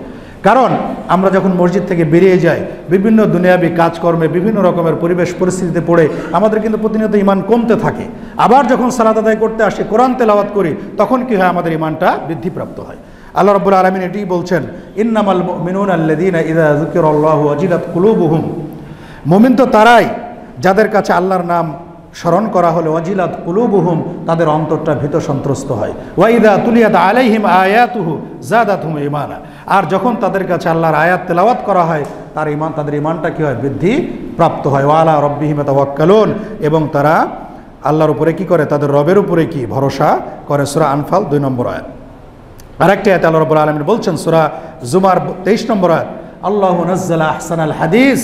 কারণ আমরা যখন মসজিদ থেকে বেরিয়ে যাই, বিভিন্ন দুনিয়াবী কাজকর্মে, বিভিন্ন রকমের পরিবেশ পরিস্থিতিতে পড়ে আমাদের কিন্তু প্রতিনিয়ত ঈমান কমতে থাকে। আবার যখন সালাত আদায় করতে আসি, কোরআন তেলাওয়াত করি, তখন কি হয়, আমাদের ঈমানটা বৃদ্ধিপ্রাপ্ত হয়। আল্লাহ রাব্বুল আলামিন এটিই বলছেন, ইন্নামাল মুমিনুনা আল্লাযীনা ইযা যুকিরাল্লাহু ওয়াজিলাত কুলুবুহুম, মুমিন তো তারাই যাদের কাছে আল্লাহর নাম স্মরণ করা হলে ওয়াজিলাত কুলুবুহুম, তাদের অন্তরটা ভীত সন্ত্রস্ত হয়। ওয়া ইযা তুলিয়াত আলাইহিম আয়াতুহু যাদাতহুম ঈমানা, আর যখন তাদের কাছে আল্লাহর আয়াত তেলাওয়াত করা হয়, তাদের ঈমানটা কি হয়, বৃদ্ধি প্রাপ্ত হয়। ওয়া আলা রাব্বিহিম ইয়াতাওয়াক্কালুন, এবং তারা আল্লাহর উপরে কি করে, তাদের রবের উপরে কি ভরসা করে। সূরা আনফাল 2 নম্বর আয়াত। আরেকটি আয়াতে আল্লাহ রাব্বুল আলামিন বলছেন, সূরা জুমার 23 নম্বর আয়াত, আল্লাহু নাযালা আহসানাল হাদিস,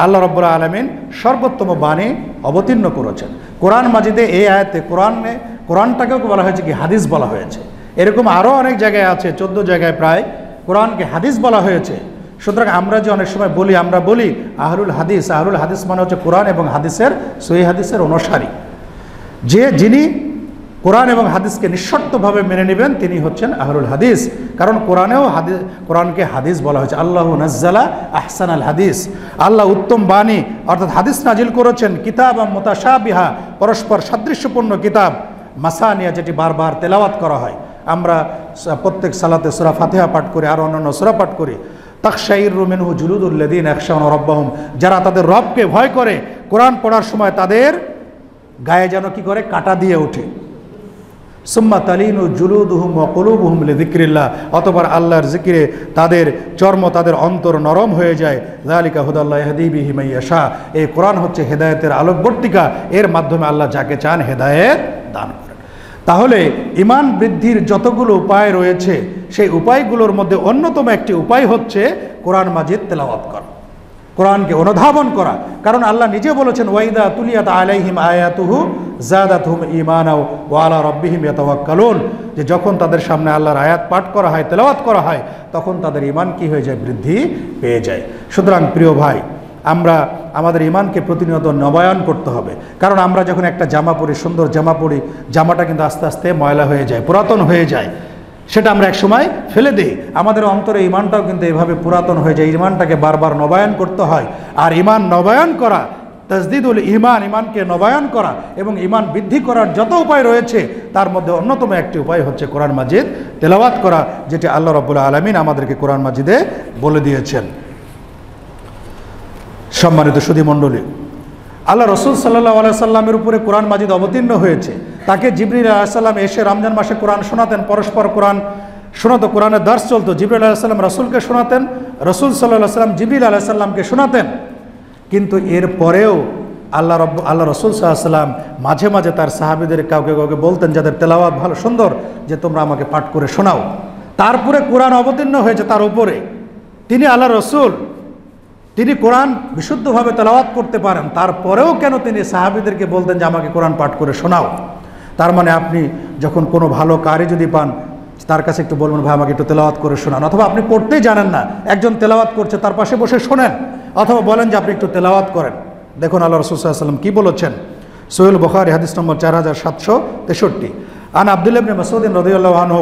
আল্লাহ রাব্বুল আলামিন সর্বোত্তম বাণী অবতীর্ণ করেছেন। কোরআন মাজিদে এই আয়াতে কোরআনটাকেও বলা হয়েছে কি, হাদিস বলা হয়েছে। এরকম আরও অনেক জায়গায় আছে, 14 জায়গায় প্রায় কোরআনকে হাদিস বলা হয়েছে। সুতরাং আমরা যে অনেক সময় আমরা বলি আহলুল হাদিস, আহলুল হাদিস মানে হচ্ছে কোরআন এবং হাদিসের, সহিহ হাদিসের অনুসারী। যিনি কোরআন এবং হাদিসকে নিঃশর্তভাবে মেনে নেবেন তিনি হচ্ছেন আহলুল হাদিস। কারণ কোরআনকে হাদিস বলা হয়েছে। আল্লাহু নাজ্জালা আহসানাল হাদিস, আল্লাহ উত্তম বাণী অর্থাৎ হাদিস নাজিল করেছেন। কিতাব মুতাশাবিহা, পরস্পর সাদৃশ্যপূর্ণ কিতাব। মাসানিয়া, যেটি বারবার তেলাওয়াত করা হয়। আমরা প্রত্যেক সালাতে সূরা ফাতিহা পাঠ করি, আর অন্যান্য সূরা পাঠ করি। তাকশাইরু মিনহু জুলুদুল্লাযীনা ইয়াখশাউনা রাব্বাহুম, যারা তাদের রবকে ভয় করে, কোরআন পড়ার সময় তাদের গায়ে যেন কি করে, কাঁটা দিয়ে ওঠে। সুম্মা তালিনু জুলুদুহুম ওয়া কুলুবুহুম লিযিকরিল্লাহ, অতঃপর আল্লাহর জিকিরে তাদের চর্ম, তাদের অন্তর নরম হয়ে যায়। যালিকা হুদাল্লাহি ইয়াহদি বিহি মান ইয়াশা, এই কোরআন হচ্ছে হেদায়েতের আলোকবর্তিকা, এর মাধ্যমে আল্লাহ যাকে চান হেদায়েত দান করেন। তাহলে ঈমান বৃদ্ধির যতগুলো উপায় রয়েছে, সেই উপায়গুলোর মধ্যে অন্যতম একটি উপায় হচ্ছে কোরআন মাজিদ তেলাওয়াত করা, কোরআনকে অনুধাবন করা। কারণ আল্লাহ নিজে বলেছেন, ওয়াইদা তুলিয়াত আলাইহিম আয়াতুহু যাদাতহুম ঈমানা ওয়া আলা রাব্বিহিম ইয়াতাওয়াক্কালুন, যে যখন তাদের সামনে আল্লাহর আয়াত পাঠ করা হয়, তেলাওয়াত করা হয়, তখন তাদের ঈমান কি হয়ে যায়, বৃদ্ধি পেয়ে যায়। সুতরাং প্রিয় ভাই, আমরা আমাদের ঈমানকে প্রতিনিয়ত নবায়ন করতে হবে। কারণ আমরা যখন একটা জামা পরি, সুন্দর জামা পরি, জামাটা কিন্তু আস্তে আস্তে ময়লা হয়ে যায়, পুরাতন হয়ে যায়, সেটা আমরা একসময় ফেলে দিই। আমাদের অন্তরে ঈমানটাও কিন্তু এভাবে পুরাতন হয়ে যায়। ঈমানটাকে বারবার নবায়ন করতে হয়। আর ঈমান নবায়ন করা, তাজদিদুল ঈমান, ঈমানকে নবায়ন করা এবং ঈমান বৃদ্ধি করার যত উপায় রয়েছে, তার মধ্যে অন্যতম একটি উপায় হচ্ছে কোরআন মাজিদ তেলাওয়াত করা, যেটি আল্লাহ রাব্বুল আলামিন আমাদেরকে কোরআন মাজিদে বলে দিয়েছেন। সম্মানিত সুধীমণ্ডলী, আল্লাহ রসুল সাল্লাল্লাহু আলাইহি সাল্লামের উপরে কোরআন মাজিদ অবতীর্ণ হয়েছে। তাকে জিবরিল আলাইহিস সালাম এসে রমজান মাসে কোরআন শোনাতেন, পরস্পর কোরআন শোনাতো, কোরআনের দর্শ চলতো। জিবরিল আলাইহিস সালাম রসুলকে শোনাতেন, রসুল সাল্লাল্লাহু আলাইহি সাল্লাম জিবরিল আলাইহিস সালামকে শোনাতেন। কিন্তু এরপরেও আল্লাহ রসুল সাল্লাল্লাহু আলাইহি সাল্লাম মাঝে মাঝে তার সাহাবীদের কাউকে কাউকে বলতেন, যাদের তেলাওয়াত ভালো সুন্দর, যে তোমরা আমাকে পাঠ করে শোনাও। তারপরে কোরআন অবতীর্ণ হয়েছে তার উপরে। তিনি আল্লাহ রসুল, তিনি কোরআন বিশুদ্ধভাবে তেলাওয়াত করতে পারেন, তারপরেও কেন তিনি সাহাবীদেরকে বলতেন যে আমাকে কোরআন পাঠ করে শোনাও? তার মানে আপনি যখন কোনো ভালো কারি যদি পান, তার কাছে একটু বলবেন, ভাই আমাকে একটু তেলাওয়াত করে শোনান। অথবা আপনি পড়তেই জানেন না, একজন তেলাওয়াত করছে, তার পাশে বসে শোনেন, অথবা বলেন যে আপনি একটু তেলাওয়াত করেন। দেখুন আল্লাহ রাসূল সাল্লাল্লাহু আলাইহি ওয়াসাল্লাম কী বলেছেন। সহিহ বুখারী হাদিস নম্বর 4763, আন আব্দুল্লাহ ইবনে মাসউদ রাদিয়াল্লাহু আনহু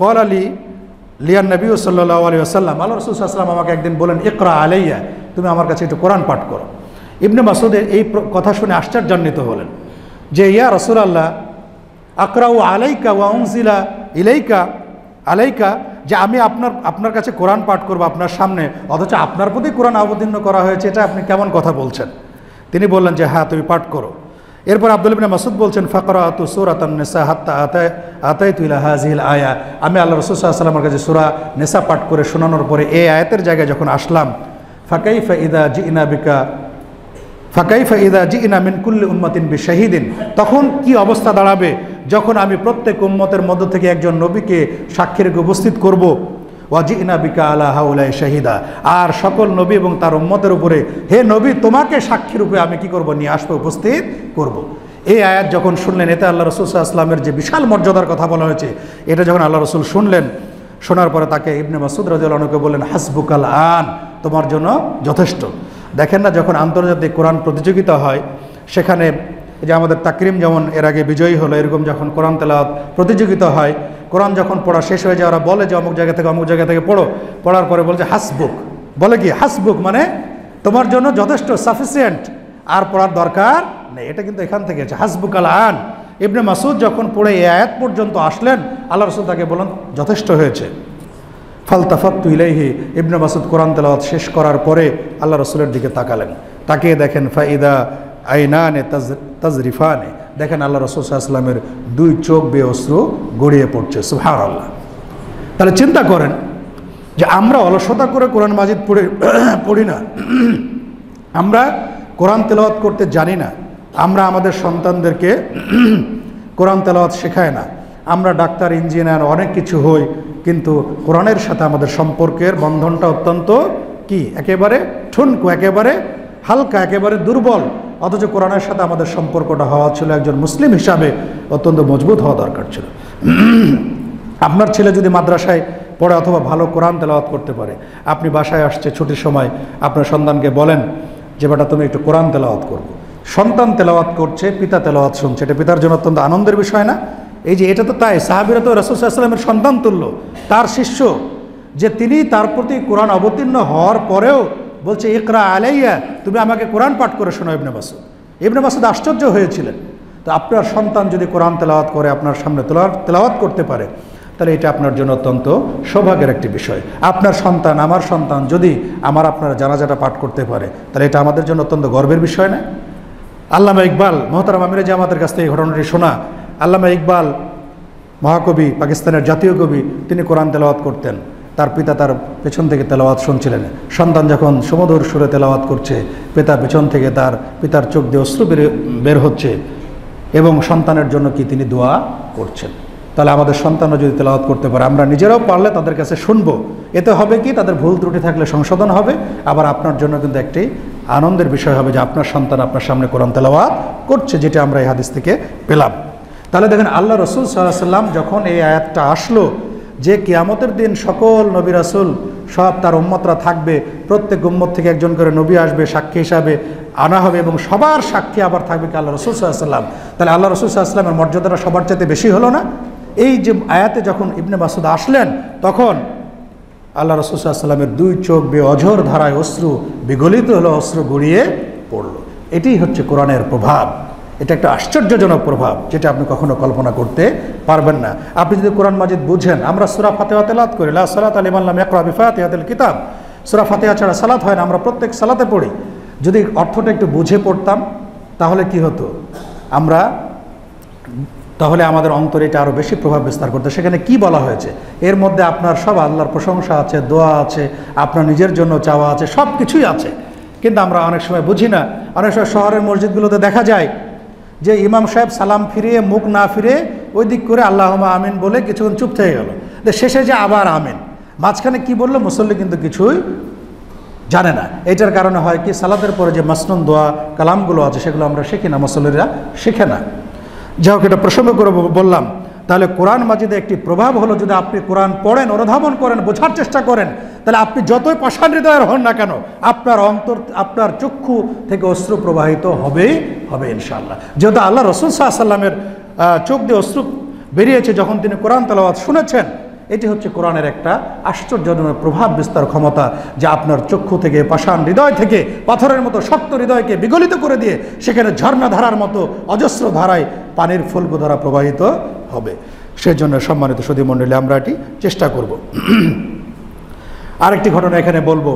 ক্বাল আলী লিয়ান নবী সাল্লাল্লাহু আলাইহি ওয়াসাল্লাম, আল্লাহ রাসূল সাল্লাল্লাহু আলাইহি ওয়াসাল্লাম আমাকে একদিন বলেন, ইকরা আলাইয়া, তুমি আমার কাছে একটু কোরআন পাঠ করো। ইবনে মাসউদের এই কথা শুনে আশ্চর্যান্বিত হলেন যে, ইয়া রাসূলুল্লাহ, আকরাউ আলাইকা ওয়া উনজিলা ইলাইকা আলাইকা, যে আমি আপনার কাছে কোরআন পাঠ করবো আপনার সামনে, অথচ আপনার প্রতি কোরআন অবতীর্ণ করা হয়েছে, এটা আপনি কেমন কথা বলছেন? তিনি বললেন যে হ্যাঁ, তুমি পাঠ করো। এরপর আব্দুল্লাহ ইবনে মাসউদ বলছেন, ফাকরাতু সূরাতান নিসা হাত্তা আতাইতু ইলা হাযিহিল আয়া, আমি আল্লাহ রাসূল সাল্লাল্লাহু আলাইহি ওয়াসাল্লামের কাছে সূরা নিসা পাঠ করে শোনানোর পরে এই আয়াতের জায়গায় যখন আসলাম, ফাকাইফা ইযা জিইনা মিন কুল্লি উম্মাতিন বিশাহিদিন, তখন কি অবস্থা দাঁড়াবে যখন আমি প্রত্যেক উম্মতের মধ্য থেকে একজন নবীকে সাক্ষী রেখে উপস্থিত করব। ওয়া জিইনা বিকা আলা হাউলাই শাহিদা, আর সকল নবী এবং তার উম্মতের উপরে, হে নবী, তোমাকে সাক্ষী রূপে আমি কি করব, নিয়ে আসবো, উপস্থিত করব। এই আয়াত যখন শুনলেন, এতে আল্লাহ রাসূল সাল্লাল্লাহু আলাইহি ওয়াসাল্লামের যে বিশাল মর্যাদার কথা বলা হয়েছে, এটা যখন আল্লাহ রাসূল শুনলেন, শোনার পরে তাকে ইবনে মাসউদ রাদিয়াল্লাহু আনহুকে বললেন, হাসবুকাল আন, তোমার জন্য যথেষ্ট। দেখেন না, যখন আন্তর্জাতিক কোরআন প্রতিযোগিতা হয়, সেখানে যে আমাদের তাকরিম যেমন এর আগে বিজয়ী হলো, এরকম যখন কোরআন তেলাওয়াত প্রতিযোগিতা হয়, কোরআন যখন পড়া শেষ হয়ে যায়, ওরা বলে যে অমুক জায়গা থেকে পড়ো, পড়ার পরে বলছে হাসবুক, বলে কি হাসবুক মানে তোমার জন্য যথেষ্ট, সাফিসিয়েন্ট, আর পড়ার দরকার নেই। এটা কিন্তু এখান থেকে আছে, হাসবুকাল আন। ইবনে মাসউদ যখন পড়ে এই আয়াত পর্যন্ত আসলেন, আল্লাহ রাসূল তাকে বলেন যথেষ্ট হয়েছে। ফালতাফাত্তু ইলাইহি, ইবনে মাসউদ কোরআন তেলাওয়াত শেষ করার পরে আল্লাহ রাসূলের দিকে তাকালেন, তাকিয়ে দেখেন ফাইদা আইনানে তাজরিফানে, দেখেন আল্লাহ রাসূল সাল্লাল্লাহু আলাইহি ওয়াসাল্লামের দুই চোখ বেয়ে অশ্রু গড়িয়ে পড়ছে। সুবহানাল্লাহ। তাহলে চিন্তা করেন যে আমরা অলসতা করে কোরআন মাজিদ পড়ি না, আমরা কোরআন তেলাওয়াত করতে জানি না, আমরা আমাদের সন্তানদেরকে কোরআন তেলাওয়াত শেখায় না, আমরা ডাক্তার, ইঞ্জিনিয়ার, অনেক কিছু হই, কিন্তু কোরআনের সাথে আমাদের সম্পর্কের বন্ধনটা অত্যন্ত কি, একেবারে ঠুনকো, একেবারে হালকা, একেবারে দুর্বল। অথচ কোরআনের সাথে আমাদের সম্পর্কটা হওয়া ছিল, একজন মুসলিম হিসাবে অত্যন্ত মজবুত হওয়া দরকার ছিল। আপনার ছেলে যদি মাদ্রাসায় পড়ে অথবা ভালো কোরআন তেলাওয়াত করতে পারে, আপনি বাসায় আসছে ছুটির সময়, আপনার সন্তানকে বলেন যে বেটা তুমি একটু কোরআন তেলাওয়াত করবো। সন্তান তেলাওয়াত করছে, পিতা তেলাওয়াত শুনছে, এটা পিতার জন্য অত্যন্ত আনন্দের বিষয় না? এই যে এটা তো তাই, সাহাবীরা তো রাসূল সাল্লাল্লাহু আলাইহি ওয়াসাল্লামের সন্তান তুল্য, তার শিষ্য, যে তিনি তার প্রতি কোরআন অবতীর্ণ হওয়ার পরেও বলছে ইকরা আলাইয়া, তুমি আমাকে কোরআন পাঠ করে শোনাও। ইবনে মাসউদ আশ্চর্য হয়েছিলেন। তো আপনার সন্তান যদি কোরআন তেলাওয়াত করে, আপনার সামনে তেলাওয়াত করতে পারে, তাহলে এটা আপনার জন্য অত্যন্ত সৌভাগ্যের একটি বিষয়। আপনার সন্তান, আমার সন্তান যদি আপনার জানাজাটা পাঠ করতে পারে, তাহলে এটা আমাদের জন্য অত্যন্ত গর্বের বিষয় না? আল্লামা ইকবাল, মোহতারাম আমিরে জামাতের কাছ থেকে এই ঘটনাটি শোনা। আল্লামা ইকবাল মহাকবি, পাকিস্তানের জাতীয় কবি, তিনি কোরআন তেলাওয়াত করতেন, তার পিতা তার পেছন থেকে তেলাওয়াত শুনছিলেন। সন্তান যখন সুমধুর সুরে তেলাওয়াত করছে, পিতা পেছন থেকে তার পিতার চোখ দিয়ে অশ্রু বের হচ্ছে, এবং সন্তানের জন্য কি তিনি দোয়া করছেন। তাহলে আমাদের সন্তানরা যদি তেলাওয়াত করতে পারে, আমরা নিজেরাও পারলে তাদের কাছে শুনবো। এতে হবে কি, তাদের ভুল ত্রুটি থাকলে সংশোধন হবে, আবার আপনার জন্য কিন্তু একটি আনন্দের বিষয় হবে যে আপনার সন্তান আপনার সামনে কোরআন তেলাওয়াত করছে, যেটা আমরা এই হাদিস থেকে পেলাম। তাহলে দেখেন আল্লাহ রাসূল সাল্লাল্লাহু আলাইহি ওয়াসাল্লাম যখন এই আয়াতটা আসলো যে কিয়ামতের দিন সকল নবী রাসূল সব তার উম্মতরা থাকবে, প্রত্যেক উম্মত থেকে একজন করে নবী আসবে, সাক্ষী হিসাবে আনা হবে, এবং সবার সাক্ষী আবার থাকবে কি আল্লাহ রাসূল সাল্লাল্লাহু আলাইহি ওয়াসাল্লাম। তাহলে আল্লাহ রাসূল সাল্লাল্লাহু আলাইহি ওয়াসাল্লামের মর্যাদাটা সবার চাইতে বেশি হলো না? এই যে আয়াতে যখন ইবনে মাসউদ আসলেন, তখন আল্লাহ রাসূল সাল্লাল্লাহু আলাইহি ওয়াসাল্লামের দুই চোখ বেয়ে অঝোর ধারায় অশ্রু বিগলিত হলো, অশ্রু গড়িয়ে পড়ল। এটাই হচ্ছে কোরআনের প্রভাব। এটা একটা আশ্চর্যজনক প্রভাব, যেটা আপনি কখনো কল্পনা করতে পারবেন না। আপনি যদি কোরআন মাজিদ বুঝেন, আমরা সূরা ফাতিহা তেলাওয়াত করি, লা সালাতা লিমান লাম ইয়াকরা বিফাতিহাতিল কিতাব, সূরা ফাতিহা ছাড়া সালাত হয় না, আমরা প্রত্যেক সালাতে পড়ি। যদি অর্থটা একটু বুঝে পড়তাম তাহলে কি হতো, তাহলে আমাদের অন্তরে এটা আরও বেশি প্রভাব বিস্তার করতে। সেখানে কি বলা হয়েছে, এর মধ্যে আপনার সব আল্লাহর প্রশংসা আছে, দোয়া আছে, আপনার নিজের জন্য চাওয়া আছে, সব কিছুই আছে। কিন্তু আমরা অনেক সময় বুঝি না। অনেক সময় শহরের মসজিদগুলোতে দেখা যায় যে ইমাম সাহেব সালাম ফিরিয়ে মুখ না ফিরে ওই দিক করে আল্লাহুম্মা আমিন বলে কিছুক্ষণ চুপ থেকে গেল, শেষে যে আবার আমিন, মাঝখানে কি বললো মুসল্লি কিন্তু কিছুই জানে না। এটার কারণে হয় কি, সালাতের পরে যে মাসনুন দোয়া কালামগুলো আছে সেগুলো আমরা শিখি না, মুসল্লিরা শিখে না। যাই হোক, এটা প্রসঙ্গ করে বললাম। তাহলে কোরআন মাজিদে একটি প্রভাব হলো, যদি আপনি কোরআন পড়েন, অনুধাবন করেন, বোঝার চেষ্টা করেন, তাহলে আপনি যতই পাষাণ হৃদয়ের হন না কেন, আপনার অন্তর, আপনার চক্ষু থেকে অশ্রু প্রবাহিত হবেই হবে ইনশাআল্লাহ। যেহেতু আল্লাহ রাসূল সাল্লাল্লাহু আলাইহি ওয়াসাল্লামের চোখ দিয়ে অশ্রু বেরিয়েছে যখন তিনি কোরআন তেলাওয়াত শুনেছেন, এটি হচ্ছে কোরআনের একটা আশ্চর্যজনক প্রভাব বিস্তার ক্ষমতা, যে আপনার চক্ষু থেকে, পাষাণ হৃদয় থেকে, পাথরের মতো শক্ত হৃদয়কে বিগলিত করে দিয়ে সেখানে ঝর্ণা ধারার মতো অজস্র ধারায় পানির ফুলকো ধারা প্রবাহিত হবে। সেজন্য সম্মানিত সুধী মণ্ডলী, আমরা এটি চেষ্টা করব। আরেকটি ঘটনা এখানে বলবো,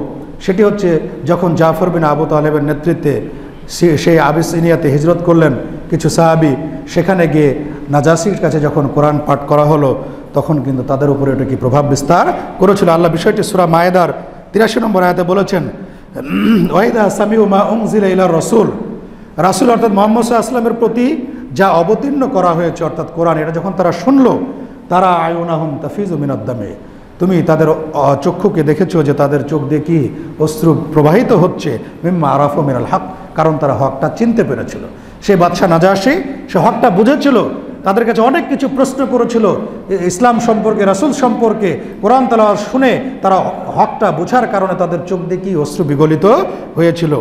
সেটি হচ্ছে যখন জাফর বিন আবু তালেবের নেতৃত্বে সেই আবিসিনিয়াতে হিজরত করলেন কিছু সাহাবী, সেখানে গিয়ে নাজাসির কাছে যখন কোরআন পাঠ করা হলো, তখন কিন্তু তাদের উপরে এটা কি প্রভাব বিস্তার করেছিল। আল্লাহ বিষয়টি সূরা মায়েদার 83 নম্বর আয়াতে বলেছেন, ওয়াইদা সামিউ মা উনজিলা ইলা রাসূল, রাসূল অর্থাৎ মুহাম্মদ সাল্লাল্লাহু আলাইহি ওয়াসাল্লামের প্রতি যা অবতীর্ণ করা হয়েছে অর্থাৎ কোরআন, এটা যখন তারা শুনলো, তারা আয়ুনাহুম তাফিজু মিনাদ দামে, তুমি তাদের চক্ষুকে দেখেছো যে তাদের চোখ দিয়ে কি অশ্রু প্রবাহিত হচ্ছে, মিম্মা আরাফু মিনাল হক, কারণ তারা হকটা চিনতে পেরেছিল। সেই বাদশা নাজাশী সে হকটা বুঝেছিল, তাদের কাছে অনেক কিছু প্রশ্ন করেছিল ইসলাম সম্পর্কে, রাসূল সম্পর্কে। কোরআন তেলাওয়াত শুনে তারা হকটা বোঝার কারণে তাদের চোখ দিয়ে কি অশ্রু বিগলিত হয়েছিল।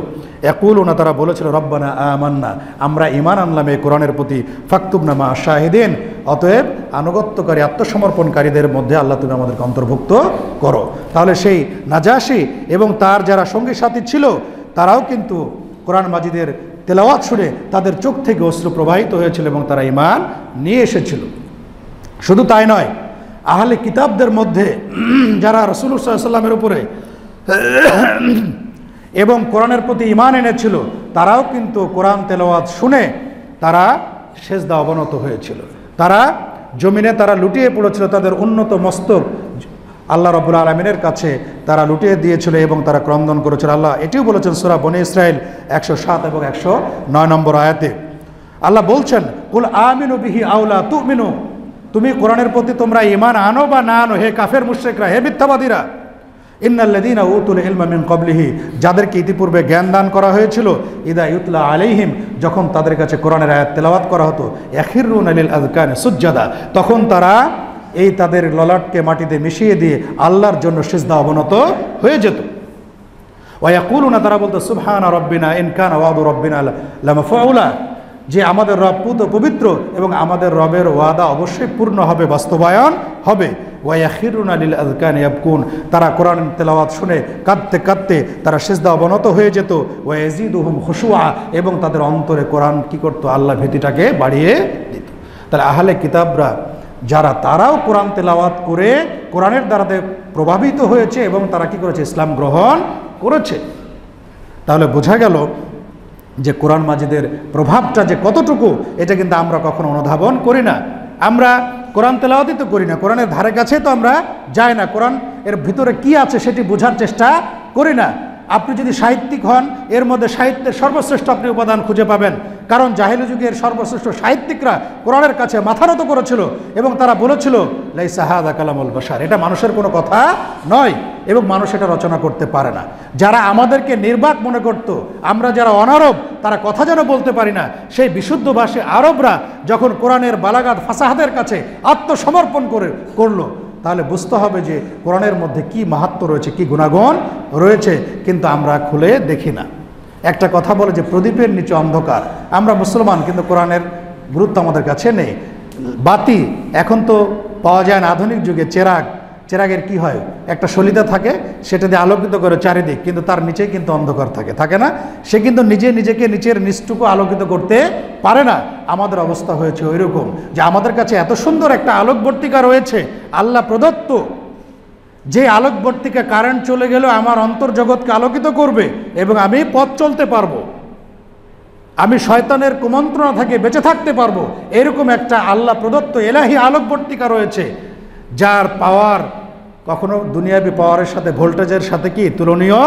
ইয়াকুলুনা, তারা বলেছিল, রব্বানা আমান্না, আমরা ঈমান আনলাম এই কোরআনের প্রতি, ফাকতুবনা মা শাহিদিন, অতএব আনুগত্যকারী, আত্মসমর্পণকারীদের মধ্যে আল্লাহ তুমি আমাদেরকে অন্তর্ভুক্ত করো। তাহলে সেই নাজাশী এবং তার যারা সঙ্গী সাথী ছিল, তারাও কিন্তু কোরআন মাজিদের তেলাওয়াত শুনে তাদের চোখ থেকে অশ্রু প্রবাহিত হয়েছিল এবং তারা ঈমান নিয়ে এসেছিল। শুধু তাই নয়, আহলে কিতাবদের মধ্যে যারা রাসূলুল্লাহ সাল্লাল্লাহু আলাইহি ওয়াসাল্লামের উপরে এবং কোরআনের প্রতি ঈমান এনেছিল, তারাও কিন্তু কোরআন তেলাওয়াত শুনে তারা সেজদা অবনত হয়েছিল। তারা জমিনে তারা লুটিয়ে পড়েছিল, তাদের উন্নত মস্তক আল্লাহ রাব্বুল আলামিনের কাছে তারা লুটিয়ে দিয়েছিল এবং তারা ক্রন্দন করেছিল। আল্লাহ এটিও বলেছেন সূরা বনী ইসরাইল 107 এবং 109 নম্বর আয়াতে। আল্লাহ বলছেন, কুল আমিনু বিহি আওলা তুমিনু, তুমি কোরআনের প্রতি তোমরা ঈমান আনো বা না আনো, হে কাফের মুশরিকরা, হে মিথ্যাবাদীরা, ইন্নাল্লাযীনা উতুল ইলমা মিন ক্বাবলিহি, যাদেরকে ইতিপূর্বে জ্ঞান দান করা হয়েছিল, ইদা ইউতলা আলাইহিম, যখন তাদের কাছে কোরআনের আয়াত তেলাওয়াত করা হতো, ইয়াখিরুনা লিল আযকানি সুজদাা, তখন তারা এই তাদের ললাটকে মাটিতে মিশিয়ে দিয়ে আল্লাহর জন্য সিজদা অবনত হয়ে যেত। ওয়া ইয়াকুলুনা, তারা বলতো, সুবহানা রাব্বিনা ইন কানা ওয়াদু রাব্বিনা লামাফউলা, যে আমাদের রব পুত পবিত্র এবং আমাদের রবের ওয়াদা অবশ্যই পূর্ণ হবে, বাস্তবায়ন হবে। ওয়া ইয়াখিরুনা লিল আযকানি ইয়াবকুন, তারা কোরআন তেলাওয়াত শুনে কাঁদতে কাঁদতে তারা সিজদা অবনত হয়ে যেত। ওয়া ইয়াজিদুহুম খুশুআ, এবং তাদের অন্তরে কোরআন কি করতো, আল্লাহ ভীতিটাকে বাড়িয়ে দিত। তাহলে আহলে কিতাবরা যারা, তারাও কোরআন তেলাওয়াত করে কোরআনের দ্বারাতে প্রভাবিত হয়েছে এবং তারা কি করেছে, ইসলাম গ্রহণ করেছে। তাহলে বোঝা গেল যে কোরআন মাজিদের প্রভাবটা যে কতটুকু, এটা কিন্তু আমরা কখনো অনুধাবন করি না। আমরা কোরআন তেলাওয়াতই তো করি না, কোরআনের ধারে কাছে তো আমরা যাই না, কোরআন এর ভিতরে কি আছে সেটি বোঝার চেষ্টা করি না। আপনি যদি সাহিত্যিক হন, এর মধ্যে সাহিত্যের সর্বশ্রেষ্ঠ আপনি উপাদান খুঁজে পাবেন, কারণ জাহেলি যুগের সর্বশ্রেষ্ঠ সাহিত্যিকরা কোরআনের কাছে মাথা নত করেছিল এবং তারা বলেছিল, লাইসা হাযা কালামুল বাশার, এটা মানুষের কোনো কথা নয় এবং মানুষ এটা রচনা করতে পারে না। যারা আমাদেরকে নির্বাক মনে করত, আমরা যারা অনারব, তারা কথা যেন বলতে পারি না, সেই বিশুদ্ধভাষী আরবরা যখন কোরআনের বালাগাত ফাসাহাদের কাছে আত্মসমর্পণ করলো, তাহলে বুঝতে হবে যে কোরআনের মধ্যে কি মাহাত্ম্য রয়েছে, কি গুণাগুণ রয়েছে, কিন্তু আমরা খুলে দেখি না। একটা কথা বলে যে প্রদীপের নিচে অন্ধকার, আমরা মুসলমান কিন্তু কোরআনের গুরুত্ব আমাদের কাছে নেই। বাতি এখন তো পাওয়া যায় না, আধুনিক যুগে চেরাগের কি হয়, একটা সলিতা থাকে, সেটা দিয়ে আলোকিত করে চারিদিক, কিন্তু তার নিচেই কিন্তু অন্ধকার থাকে না, সে কিন্তু নিজেকে নিচের নিচটুকু আলোকিত করতে পারে না। আমাদের অবস্থা হয়েছে ওই রকম যে আমাদের কাছে এত সুন্দর একটা আলোকবর্তিকা রয়েছে, আল্লাহ প্রদত্ত, যে আলোকবর্তিকা কারেন্ট চলে গেল আমার অন্তর্জগৎকে আলোকিত করবে এবং আমি পথ চলতে পারবো, আমি শয়তানের কুমন্ত্রণা থেকে বেঁচে থাকতে পারবো, এরকম একটা আল্লাহ প্রদত্ত এলাহি আলোকবর্তিকা রয়েছে, যার পাওয়ার কখনো দুনিয়াবি পাওয়ারের সাথে ভোল্টেজের সাথে কি তুলনীয়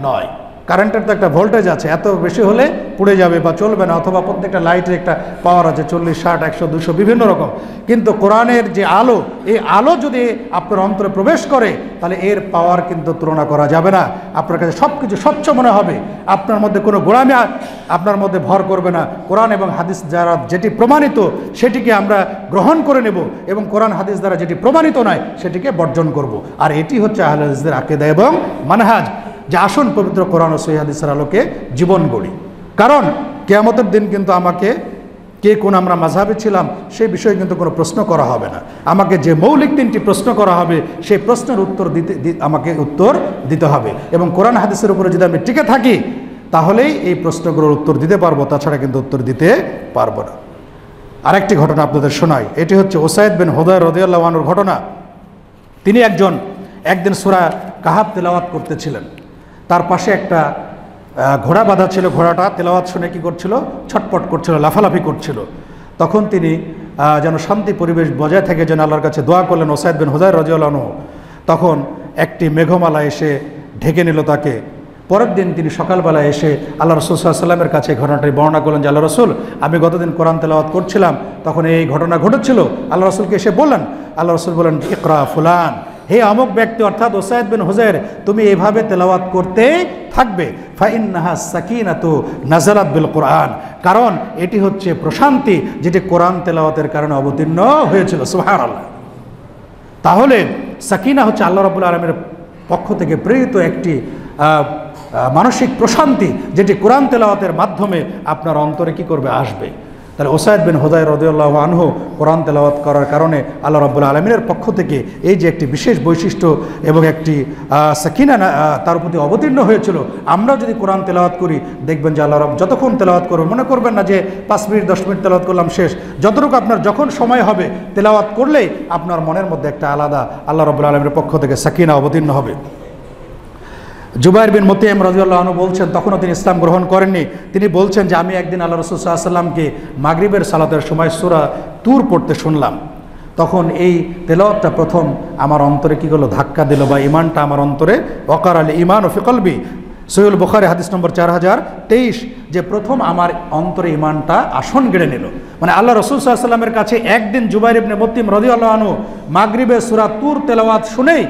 নয়। কারেন্টের তো একটা ভোল্টেজ আছে, এত বেশি হলে পুড়ে যাবে বা চলবে না, অথবা প্রত্যেকটা লাইটের একটা পাওয়ার আছে 40, 60, 100, 200 বিভিন্ন রকম। কিন্তু কোরআনের যে আলো, এই আলো যদি আপনার অন্তরে প্রবেশ করে তাহলে এর পাওয়ার কিন্তু তুলনা করা যাবে না। আপনার কাছে সব কিছু স্বচ্ছ মনে হবে, আপনার মধ্যে কোনো গোড়ামি আপনার মধ্যে ভর করবে না। কোরআন এবং হাদিস দ্বারা যেটি প্রমাণিত সেটিকে আমরা গ্রহণ করে নেব এবং কোরআন হাদিস দ্বারা যেটি প্রমাণিত নয় সেটিকে বর্জন করব। আর এটি হচ্ছে আহলে হাদিসদের আকীদা এবং মানহাজ, যে আসুন পবিত্র কোরআন ও সহিহ হাদিসের আলোকে জীবন গড়ি। কারণ কিয়ামতের দিন কিন্তু আমাকে কে কোন আমরা মাযহাবে ছিলাম সেই বিষয়ে কিন্তু কোনো প্রশ্ন করা হবে না। আমাকে যে মৌলিক 3টি প্রশ্ন করা হবে সেই প্রশ্নের উত্তর আমাকে উত্তর দিতে হবে, এবং কোরআন হাদিসের উপরে যদি আমি টিকে থাকি তাহলেই এই প্রশ্নগুলোর উত্তর দিতে পারবো, তাছাড়া কিন্তু উত্তর দিতে পারবো না। আরেকটি ঘটনা আপনাদের শোনাই, এটি হচ্ছে উসাইদ বিন হুদায়র রাদিয়াল্লাহু আনহুর ঘটনা। তিনি একদিন সূরা কাহাফ তেলাওয়াত করতেছিলেন, তার পাশে একটা ঘোড়া বাঁধা ছিল, ঘোড়াটা তেলাওয়াত শুনে কি করছিল, ছটপট করছিল, লাফালাফি করছিল। তখন তিনি যেন শান্তি পরিবেশ বজায় থেকে যেন আল্লাহর কাছে দোয়া করলেন উসাইদ বিন হুদায়র রাদিয়াল্লাহু আনহু। তখন একটি মেঘমালা এসে ঢেকে নিল তাকে। পরের দিন তিনি সকালবেলা এসে আল্লাহ রাসূল সাল্লাল্লাহু আলাইহি ওয়াসাল্লামের কাছে ঘটনাটি বর্ণনা করলেন যে, আল্লাহ রাসূল, আমি গতদিন কোরআন তেলাওয়াত করছিলাম, তখন এই ঘটনা ঘটেছিল। আল্লাহ রাসূলকে এসে বললেন, আল্লাহ রাসূল বলেন, ইকরা ফুলান, হে অমুক ব্যক্তি অর্থাৎ উসাইদ বিন হুযায়র, তুমি এইভাবে তেলাওয়াত করতে থাকবে। ফাইন্নাহা সাকিনাতু নাযালাত বিল কোরআন, কারণ এটি হচ্ছে প্রশান্তি যেটি কোরআন তেলাওয়াতের কারণে অবতীর্ণ হয়েছিল। সুবহানাল্লাহ। তাহলে সাকিনা হচ্ছে আল্লাহ রাব্বুল আলামিনের পক্ষ থেকে প্রেরিত একটি মানসিক প্রশান্তি, যেটি কোরআন তেলাওয়াতের মাধ্যমে আপনার অন্তরে কি করবে, আসবে। তাহলে উসাইদ বিন হুযায়র রাদিয়াল্লাহু আনহু কোরআন তেলাওয়াত করার কারণে আল্লাহ রাব্বুল আলামিনের পক্ষ থেকে এই যে একটি বিশেষ বৈশিষ্ট্য এবং একটি সাকিনা তার প্রতি অবতীর্ণ হয়েছিল। আমরাও যদি কোরআন তেলাওয়াত করি দেখবেন যে আল্লাহ রাব্বুল যতক্ষণ তেলাওয়াত করবেন, মনে করবেন না যে 5 মিনিট 10 মিনিট তেলাওয়াত করলাম শেষ, যতটুকু আপনার যখন সময় হবে তেলাওয়াত করলেই আপনার মনের মধ্যে একটা আলাদা আল্লাহ রাব্বুল আলামিনের পক্ষ থেকে সাকিনা অবতীর্ণ হবে। জুবাইর বিন মুতঈম রাদিয়াল্লাহু আনহু বলছেন, তখনও তিনি ইসলাম গ্রহণ করেননি। তিনি বলছেন যে আমি একদিন আল্লাহ রাসূল সাল্লাল্লাহু আলাইহি ওয়াসাল্লামকে মাগরিবের সালাতের সময় সূরা তুর পড়তে শুনলাম। তখন এই তেলাওয়াতটা প্রথম আমার অন্তরে কি করলো, ধাক্কা দিল, বা ঈমানটা আমার অন্তরে ওয়াকার আল ঈমান ফি কলবি। সহিহুল বুখারী হাদিস নম্বর 4023, যে প্রথম আমার অন্তরে ঈমানটা আসন গেড়ে নিল। মানে আল্লাহ রাসূল সাল্লাল্লাহু আলাইহি ওয়াসাল্লামের কাছে একদিন জুবাইর ইবনে মুতঈম রাদিয়াল্লাহু আনহু মাগরিবের সূরা তুর তেলাওয়াত শুনেই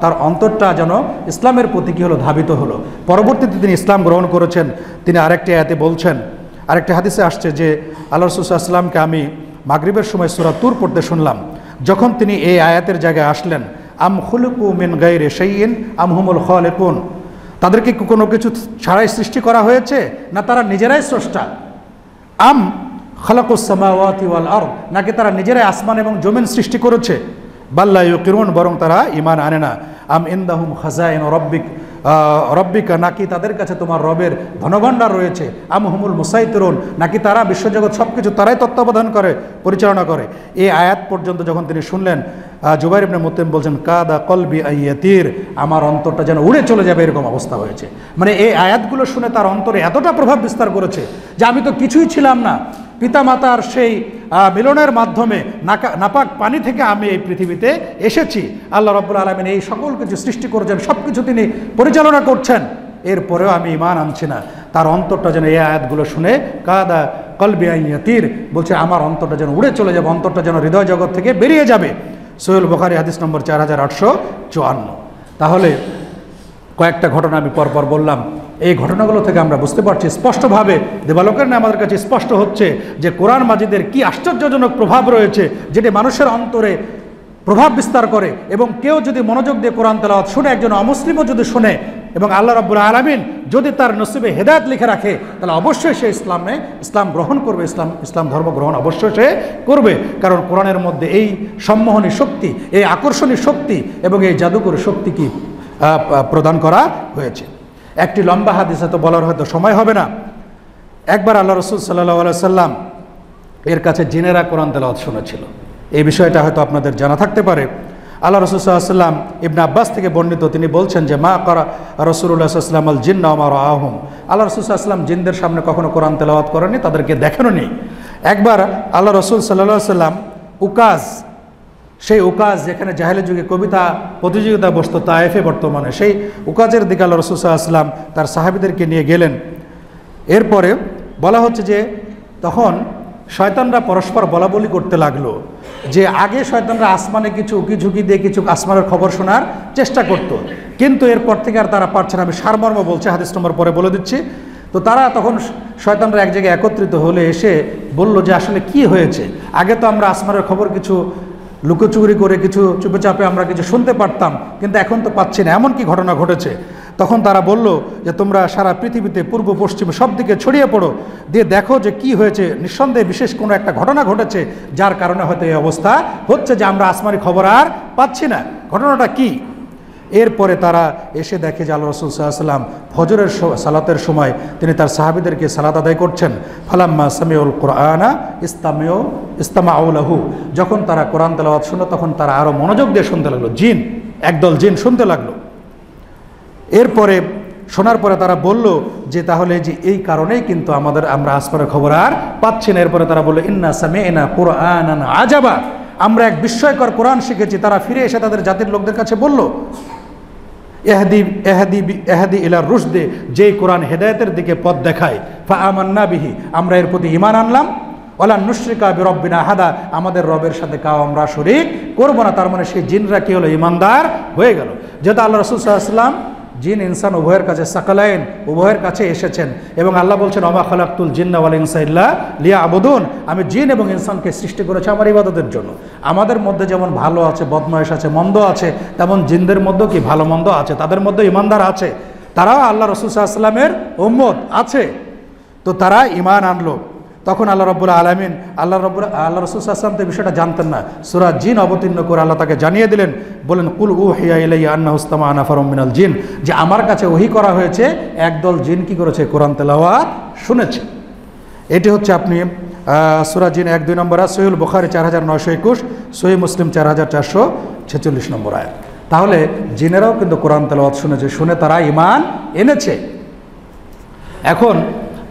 তার অন্তরটা যেন ইসলামের প্রতি কী হলো, ধাবিত হলো। পরবর্তীতে তিনি ইসলাম গ্রহণ করেছেন। তিনি আরেকটি আয়াতে বলছেন, আরেকটি হাদিসে আসছে যে আল্লাহ রাসূল সাল্লাল্লাহু আলাইহি ওয়াসাল্লামকে আমি মাগরিবের সময় সূরা তুর পড়তে শুনলাম। যখন তিনি এই আয়াতের জায়গায় আসলেন, আম খুলুকু মিন গায়রি শাইইন আম হুমুল খালিকুন, তাদেরকে কোনো কিছু ছাড়াই সৃষ্টি করা হয়েছে, না তারা নিজেরাই স্রষ্টা। আম খালাকুস সামাওয়াতি ওয়াল আরদ, নাকি তারা নিজেরাই আসমান এবং জমিন সৃষ্টি করেছে। বাল্লা ইউকিরুন, বরং তারা ঈমান আনে না। আম ইনদাহুম খাজাইন রব্বিকা, নাকি তাদের কাছে তোমার রবের ধনভাণ্ডার রয়েছে। আম হুমুল মুসাইতিরুন, নাকি তারা বিশ্বজগৎ সব কিছু তারাই তত্ত্বাবধান করে, পরিচালনা করে। এই আয়াত পর্যন্ত যখন তিনি শুনলেন, জুবাইর ইবনে মুতঈম বলছেন, কাদা কলবি আইয়াতির, আমার অন্তরটা যেন উড়ে চলে যাবে, এরকম অবস্থা হয়েছে। মানে এই আয়াতগুলো শুনে তার অন্তরে এতটা প্রভাব বিস্তার করেছে যে আমি তো কিছুই ছিলাম না, পিতামাতার সেই মিলনের মাধ্যমে নাপাক পানি থেকে আমি এই পৃথিবীতে এসেছি। আল্লাহ রাব্বুল আলামিন এই সকল কিছু সৃষ্টি করেছেন, সব কিছু তিনি পরিচালনা করছেন, এরপরেও আমি ঈমান আনছি না। তার অন্তরটা যেন এই আয়াতগুলো শুনে কাদা কলবি আইয়াতির, বলছে আমার অন্তরটা যেন উড়ে চলে যাবে, অন্তরটা যেন হৃদয় জগৎ থেকে বেরিয়ে যাবে। সহিহুল বুখারী হাদিস নম্বর 4854। তাহলে কয়েকটা ঘটনা আমি পরপর বললাম। এই ঘটনাগুলো থেকে আমরা বুঝতে পারছি স্পষ্টভাবে, দেবালোকের ন্যায় আমাদের কাছে স্পষ্ট হচ্ছে যে কোরআন মাজিদের কি আশ্চর্যজনক প্রভাব রয়েছে, যেটি মানুষের অন্তরে প্রভাব বিস্তার করে। এবং কেউ যদি মনোযোগ দিয়ে কোরআন তেলাওয়াত শুনে, একজন অমুসলিমও যদি শুনে, এবং আল্লাহ রাব্বুল আলামিন যদি তার নসিবে হেদায়েত লিখে রাখে, তাহলে অবশ্যই সে ইসলাম গ্রহণ করবে, ইসলাম ধর্ম গ্রহণ অবশ্যই সে করবে। কারণ কোরআনের মধ্যে এই সম্মোহনী শক্তি, এই আকর্ষণী শক্তি এবং এই জাদুকরী শক্তি কি প্রদান করা হয়েছে। একটি লম্বা হাদিসে তো বলার হয়তো সময় হবে না। একবার আল্লাহ রাসূল সাল্লাল্লাহু আলাইহি সাল্লাম এর কাছে জিনেরা কোরআন তেলাওয়াত শুনেছিল। এই বিষয়টা হয়তো আপনাদের জানা থাকতে পারে। আল্লাহ রসুল সাল্লাল্লাহু আলাইহি ওয়াসাল্লাম ইবনে আব্বাস থেকে বর্ণিত, তিনি বলছেন যে মা করা রাসূলুল্লাহ সাল্লাল্লাহু আলাইহি ওয়াসাল্লাম আল জিন্না ওয়া মা রাআহুম, আল্লাহ রসুল সাল্লাল্লাহু আলাইহি ওয়াসাল্লাম জিনদের সামনে কখনো কোরআন তেলাওয়াত করেননি, তাদেরকে দেখেননি। একবার আল্লাহ রসুল সাল্লাল্লাহু আলাইহি ওয়াসাল্লাম উকাজ, সেই উকাজ যেখানে জাহেলি যুগে কবিতা প্রতিযোগিতা বসত তায়েফে বর্তমানে, সেই উকাজের দিকে আল্লাহ রসুল সাল্লাল্লাহু আলাইহি ওয়াসাল্লাম তার সাহাবীদেরকে নিয়ে গেলেন। এরপরে বলা হচ্ছে যে তখন শয়তানরা পরস্পর বলাবলি করতে লাগলো, যে আগে শয়তানরা আসমানে কিছু উকি ঝুঁকি দিয়ে কিছু আসমানের খবর শোনার চেষ্টা করত, কিন্তু এরপর থেকে আর তারা পারছে না। আমি সারমর্ম বলছি, হাদিস নম্বর পরে বলে দিচ্ছি। তো তারা তখন শয়তানরা এক জায়গায় একত্রিত হলে এসে বলল যে আসলে কি হয়েছে, আগে তো আমরা আসমানের খবর কিছু লুকোচুরি করে কিছু চুপে চাপে আমরা কিছু শুনতে পারতাম, কিন্তু এখন তো পাচ্ছি না, এমন কি ঘটনা ঘটেছে? তখন তারা বলল যে তোমরা সারা পৃথিবীতে পূর্ব পশ্চিমে সব দিকে ছড়িয়ে পড়ো, দিয়ে দেখো যে কি হয়েছে। নিঃসন্দেহে বিশেষ কোনো একটা ঘটনা ঘটেছে যার কারণে হয়তো এই অবস্থা হচ্ছে যে আমরা আসমানি খবর আর পাচ্ছি না, ঘটনাটা কি? এরপরে তারা এসে দেখে যে আল্লাহ রাসূল সাল্লাল্লাহু আলাইহি ওয়াসাল্লাম ফজরের সালাতের সময় তিনি তার সাহাবীদেরকে সালাত আদায় করছেন। ফালাম্মা সামিউল কুরআনা ইস্তামাউ লাহু, যখন তারা কোরআন তেলাওয়াত শুনলো তখন তারা আরও মনোযোগ দিয়ে শুনতে লাগলো। জিন, একদল জিন শুনতে লাগলো। এরপরে শোনার পরে তারা বলল যে তাহলে যে এই কারণেই কিন্তু আমরা আসমানের খবর আর পাচ্ছি না। এরপরে তারা বলল ইন্না সামি'না কুরআনান আজাবা, আমরা এক বিস্ময়কর কোরআন শিখেছি। তারা ফিরে এসে তাদের জাতির লোকদের কাছে বলল এহাদি ইলা রুশদে, যেই কোরআন হেদায়েতের দিকে পথ দেখায়, ফা আমান্না বিহি, আমরা এর প্রতি ঈমান আনলাম। ওয়ালা নুশরিকা বিরব্বিনা আহাদা, আমাদের রবের সাথে কাউ আমরা শরীক করব না। তার মানে সেই জিনরা কি হলো, ঈমানদার হয়ে গেল। যেহেতু আল্লাহ রাসূল সাল্লাল্লাহু আলাইহি ওয়াসাল্লাম জিন ইনসান উভয়ের কাছে, সাকালাইন উভয়ের কাছে এসেছেন, এবং আল্লাহ বলছেন ওমা খালাকতুল জিন্না ওয়াল ইনসা ইল্লা লিয়াবুদুন, আমি জিন এবং ইনসানকে সৃষ্টি করেছি আমার ইবাদতের জন্য। আমাদের মধ্যে যেমন ভালো আছে, বদমায়েশ আছে, মন্দ আছে, তেমন জিনদের মধ্যেও কি ভালো মন্দ আছে, তাদের মধ্যে ঈমানদার আছে, তারাও আল্লাহ রাসূল সাল্লাল্লাহু আলাইহি ওয়াসাল্লামের উম্মত আছে। তো তারা ঈমান আনলো। তখন আল্লাহ রাব্বুল আলামিন আল্লাহ রাসূল সাল্লাল্লাহু আলাইহি ওয়াসাল্লাম তো বিষয়টা জানতেন না, সূরা জিন অবতীর্ণ করে আল্লাহ তাকে জানিয়ে দিলেন, বলেন কুল উহিয়া ইলাইয়া আন্নাহু ইসতামা'a নাফারুম মিনাল জিন, যে আমার কাছে ওহী করা হয়েছে একদল জিন কি করেছে, কোরআন তেলাওয়াত শুনেছে। এটি হচ্ছে আপনি সূরা জিন 1-2 নম্বর আয়াত, সহিহ বুখারী 4921, সহিহ মুসলিম 4446 নম্বর আয়াত। তাহলে জিনেরাও কিন্তু কোরআন তেলাওয়াত শুনেছে, শুনে তারা ঈমান এনেছে। এখন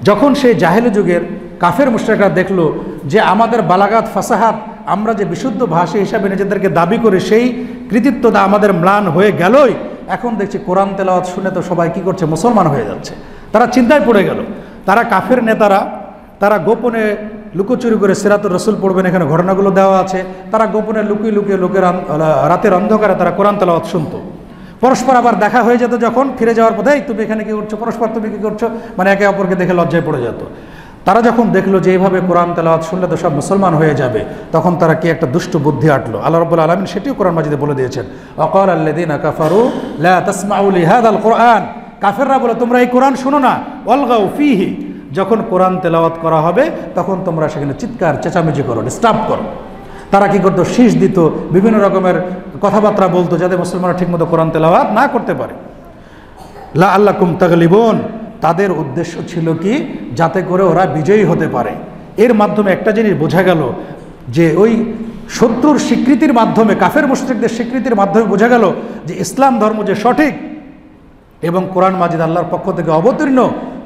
যখন সেই জাহেলি যুগের কাফের মুশরিকরা দেখলো যে আমাদের বালাগাত ফাসাহাত, আমরা যে বিশুদ্ধ ভাষা হিসাবে নিজেদেরকে দাবি করে সেই কৃতিত্বটা আমাদের ম্লান হয়ে গেলই, এখন দেখছি কোরআন তেলাওয়াত শুনে তো সবাই কি করছে, মুসলমান হয়ে যাচ্ছে। তারা চিন্তায় পড়ে গেল। তারা কাফের নেতারা, তারা গোপনে লুকোচুরি করে সিরাতুর রাসূল পড়বেন, এখানে ঘটনাগুলো দেওয়া আছে, তারা গোপনে লুকিয়ে লুকিয়ে লোকের রাতের অন্ধকারে তারা কোরআন তেলাওয়াত শুনতো। পরস্পর আবার দেখা হয়ে যেত, যখন ফিরে যাওয়ার পথে এই তুমি এখানে কী করছো, পরস্পর তুমি কী করছো, মানে একে অপরকে দেখে লজ্জায় পড়ে যেত। তারা যখন দেখলো যে এইভাবে কোরআন তেলাওয়াত শুনলে তো সব মুসলমান হয়ে যাবে, তখন তারা কি একটা দুষ্ট বুদ্ধি আটলো। আল্লাহ রাব্বুল আলামিন সেটিও কোরআন মাজিদে বলে দিয়েছেন, ওয়াকাল আল্লাযীনা কাফারু লা তাসমাউ লিহাযাল কুরআন, কাফেররা বলে তোমরা এই কোরআন শোনো না, ওয়ালগাউ ফীহি, যখন কোরআন তেলাওয়াত করা হবে তখন তোমরা সেখানে চিৎকার চেঁচামেচি করো, ডিস্টার্ব করো। তারা কি করতো, শীষ দিত, বিভিন্ন রকমের কথাবার্তা বলতো, যাতে মুসলমানরা ঠিকমতো কোরআন তেলাওয়াত না করতে পারে। লাআল্লাকুম তাগলিবুন, তাদের উদ্দেশ্য ছিল কি, যাতে করে ওরা বিজয়ী হতে পারে। এর মাধ্যমে একটা জিনিস বোঝা গেল যে ওই শত্রুর স্বীকৃতির মাধ্যমে, কাফের মুশরিকদের স্বীকৃতির মাধ্যমে বোঝা গেল যে ইসলাম ধর্ম যে সঠিক এবং কোরআন মাজিদ আল্লাহর পক্ষ থেকে অবতীর্ণ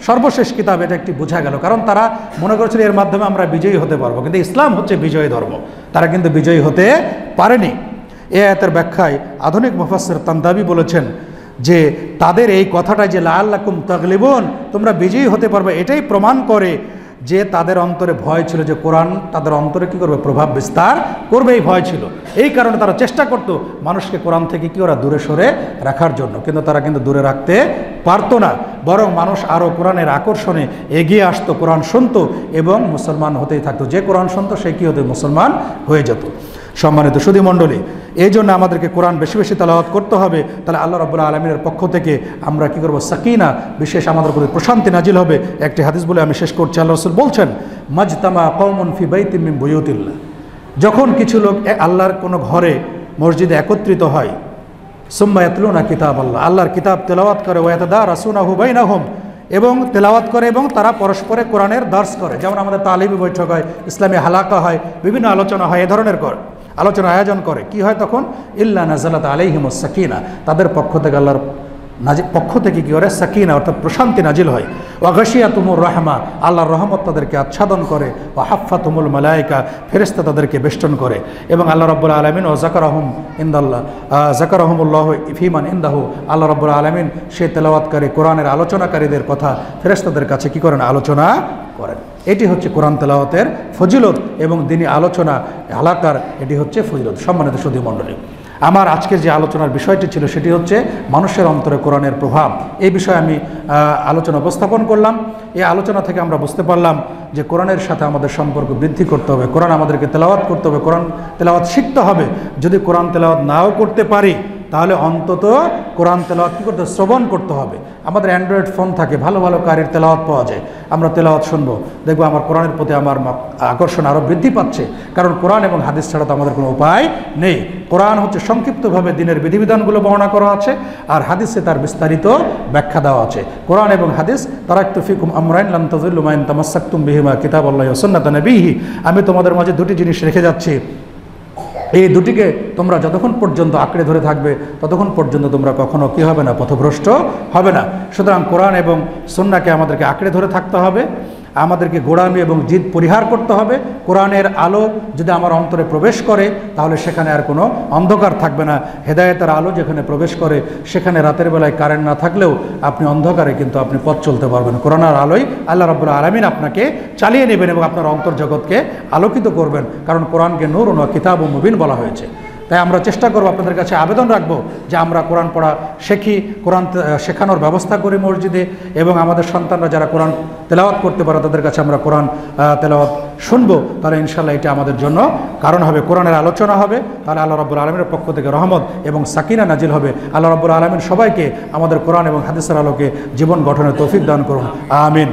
সর্বশেষ কিতাব, এটা একটি বোঝা গেল। কারণ তারা মনে করেছিল এর মাধ্যমে আমরা বিজয়ী হতে পারবো, কিন্তু ইসলাম হচ্ছে বিজয়ী ধর্ম, তারা কিন্তু বিজয়ী হতে পারেনি। এ আয়াতের ব্যাখ্যায় আধুনিক মুফাসসির তানতাবি বলেছেন যে তাদের এই কথাটা যে লাআল্লাকুম তাগলিবুন, তোমরা বিজয়ী হতে পারবে, এটাই প্রমাণ করে যে তাদের অন্তরে ভয় ছিল যে কোরআন তাদের অন্তরে কী করবে, প্রভাব বিস্তার করবে, এই ভয় ছিল। এই কারণে তারা চেষ্টা করত মানুষকে কোরআন থেকে কি ওরা দূরে সরে রাখার জন্য, কিন্তু তারা কিন্তু দূরে রাখতে পারতো না, বরং মানুষ আরও কোরআনের আকর্ষণে এগিয়ে আসতো, কোরআন শুনতো এবং মুসলমান হতেই থাকতো। যে কোরআন শুনতো সে কী হতো, মুসলমান হয়ে যেত। সম্মানিত সুধী মণ্ডলী, এই জন্য আমাদেরকে কোরআন বেশি বেশি তেলাওয়াত করতে হবে। তাহলে আল্লাহ রাব্বুল আলামিনের পক্ষ থেকে আমরা কি করব, সাকিনা, বিশেষ আমাদের প্রতি প্রশান্তি নাজিল হবে। একটি হাদিস বলে আমি শেষ করছি। আল্লাহ রাসূল বলছেন, মাজতামা কওমুন ফি বাইতিন মিন বুয়ুতিল্লাহ, যখন কিছু লোক আল্লাহর কোনো ঘরে মসজিদে একত্রিত হয়, সুম্মা ইয়াতলুনা কিতাবাল্লাহ, আল্লাহর কিতাব তেলাওয়াত করে, ওয়া ইয়াতাদারাসুনাহু বাইনাহুম, এবং তেলাওয়াত করে এবং তারা পরস্পরে কোরআনের দার্স করে। যেমন আমাদের তালিমি বৈঠক হয়, ইসলামী হালাকা হয়, বিভিন্ন আলোচনা হয়, এ ধরনের আলোচনার আয়োজন করে, কি হয় তখন? ইল্লা নাযালাত আলাইহিমুস সাকিনা, তাদের পক্ষ থেকে আল্লাহর পক্ষ থেকে কী করে? সাকিনা অর্থাৎ প্রশান্তি নাজিল হয়। ওয়া গাশিয়াতুমুর রাহমা, আল্লাহর রহমত তাদেরকে আচ্ছাদন করে। ওয়া হাফফাতুমুল মালায়েকা, ফেরেশতা তাদেরকে বেষ্টন করে। এবং আল্লাহ রাব্বুল আলামিন ও যাকারাহুমুল্লাহ ফীমান ইনদাহু, আল্লাহ রাব্বুল আলামিন সেই তেলাওয়াতকারী কোরআনের আলোচনাকারীদের কথা ফেরেশতাদের কাছে কি করেন? আলোচনা করেন। এটি হচ্ছে কোরআন তেলাওয়াতের ফজিলত এবং দিনী আলোচনা হালাকার এটি হচ্ছে ফজিলত। সম্মানিত সুধী মণ্ডলী, আমার আজকের যে আলোচনার বিষয়টি ছিল সেটি হচ্ছে মানুষের অন্তরে কোরআনের প্রভাব। এই বিষয়ে আমি আলোচনা উপস্থাপন করলাম। এই আলোচনা থেকে আমরা বুঝতে পারলাম যে কোরআনের সাথে আমাদের সম্পর্ক বৃদ্ধি করতে হবে, কোরআন আমাদেরকে তেলাওয়াত করতে হবে, কোরআন তেলাওয়াত শিখতে হবে। যদি কোরআন তেলাওয়াত নাও করতে পারি তাহলে অন্তত কোরআন তেলাওয়াত কী করতে? শ্রবণ করতে হবে। আমাদের অ্যান্ড্রয়েড ফোন থাকে, ভালো ভালো কারির তেলাওয়াত পাওয়া যায়, আমরা তেলাওয়াত শুনবো, দেখবো আমার কোরআনের প্রতি আমার আকর্ষণ আরও বৃদ্ধি পাচ্ছে। কারণ কোরআন এবং হাদিস ছাড়া তো আমাদের কোনো উপায় নেই। কোরআন হচ্ছে সংক্ষিপ্তভাবে দিনের বিধিবিধানগুলো বর্ণনা করা আছে, আর হাদিসে তার বিস্তারিত ব্যাখ্যা দেওয়া আছে। কোরআন এবং হাদিস তারাকতু ফিকুম আমরাইন লান তাযিল্লু মা ইন তামাসসাকতুম বিহিমা কিতাবাল্লাহি ওয়া সুন্নাতা নবিহি, আমি তোমাদের মাঝে দুটি জিনিস রেখে যাচ্ছি, এই দুটিকে তোমরা যতক্ষণ পর্যন্ত আঁকড়ে ধরে থাকবে ততক্ষণ পর্যন্ত তোমরা কখনো কী হবে না? পথভ্রষ্ট হবে না। সুতরাং কোরআন এবং সুন্নাহকে আমাদেরকে আঁকড়ে ধরে থাকতে হবে, আমাদেরকে গোড়ামি এবং জিদ পরিহার করতে হবে। কোরআনের আলো যদি আমার অন্তরে প্রবেশ করে তাহলে সেখানে আর কোনো অন্ধকার থাকবে না। হেদায়েতের আলো যেখানে প্রবেশ করে সেখানে রাতের বেলায় কারেন্ট না থাকলেও আপনি অন্ধকারে কিন্তু আপনি পথ চলতে পারবেন। কোরআনের আলোয় আল্লাহ রাব্বুল আলামিন আপনাকে চালিয়ে নেবেন এবং আপনার অন্তর্জগৎকে আলোকিত করবেন। কারণ কোরআনকে নূরুন ওয়া কিতাবুম মুবিন বলা হয়েছে। তাই আমরা চেষ্টা করব, আপনাদের কাছে আবেদন রাখবো যে আমরা কোরআন পড়া শিখি, কোরআন শেখানোর ব্যবস্থা করি মসজিদে, এবং আমাদের সন্তানরা যারা কোরআন তেলাওয়াত করতে পারে তাদের কাছে আমরা কোরআন তেলাওয়াত শুনবো। তাহলে ইনশাল্লাহ এটা আমাদের জন্য কারণ হবে, কোরআনের আলোচনা হবে, তাহলে আল্লাহ রাব্বুল আলামিনের পক্ষ থেকে রহমত এবং সাকিনা নাজিল হবে। আল্লাহ রাব্বুল আলামিন সবাইকে আমাদের কোরআন এবং হাদিসের আলোকে জীবন গঠনের তৌফিক দান করুন। আমিন।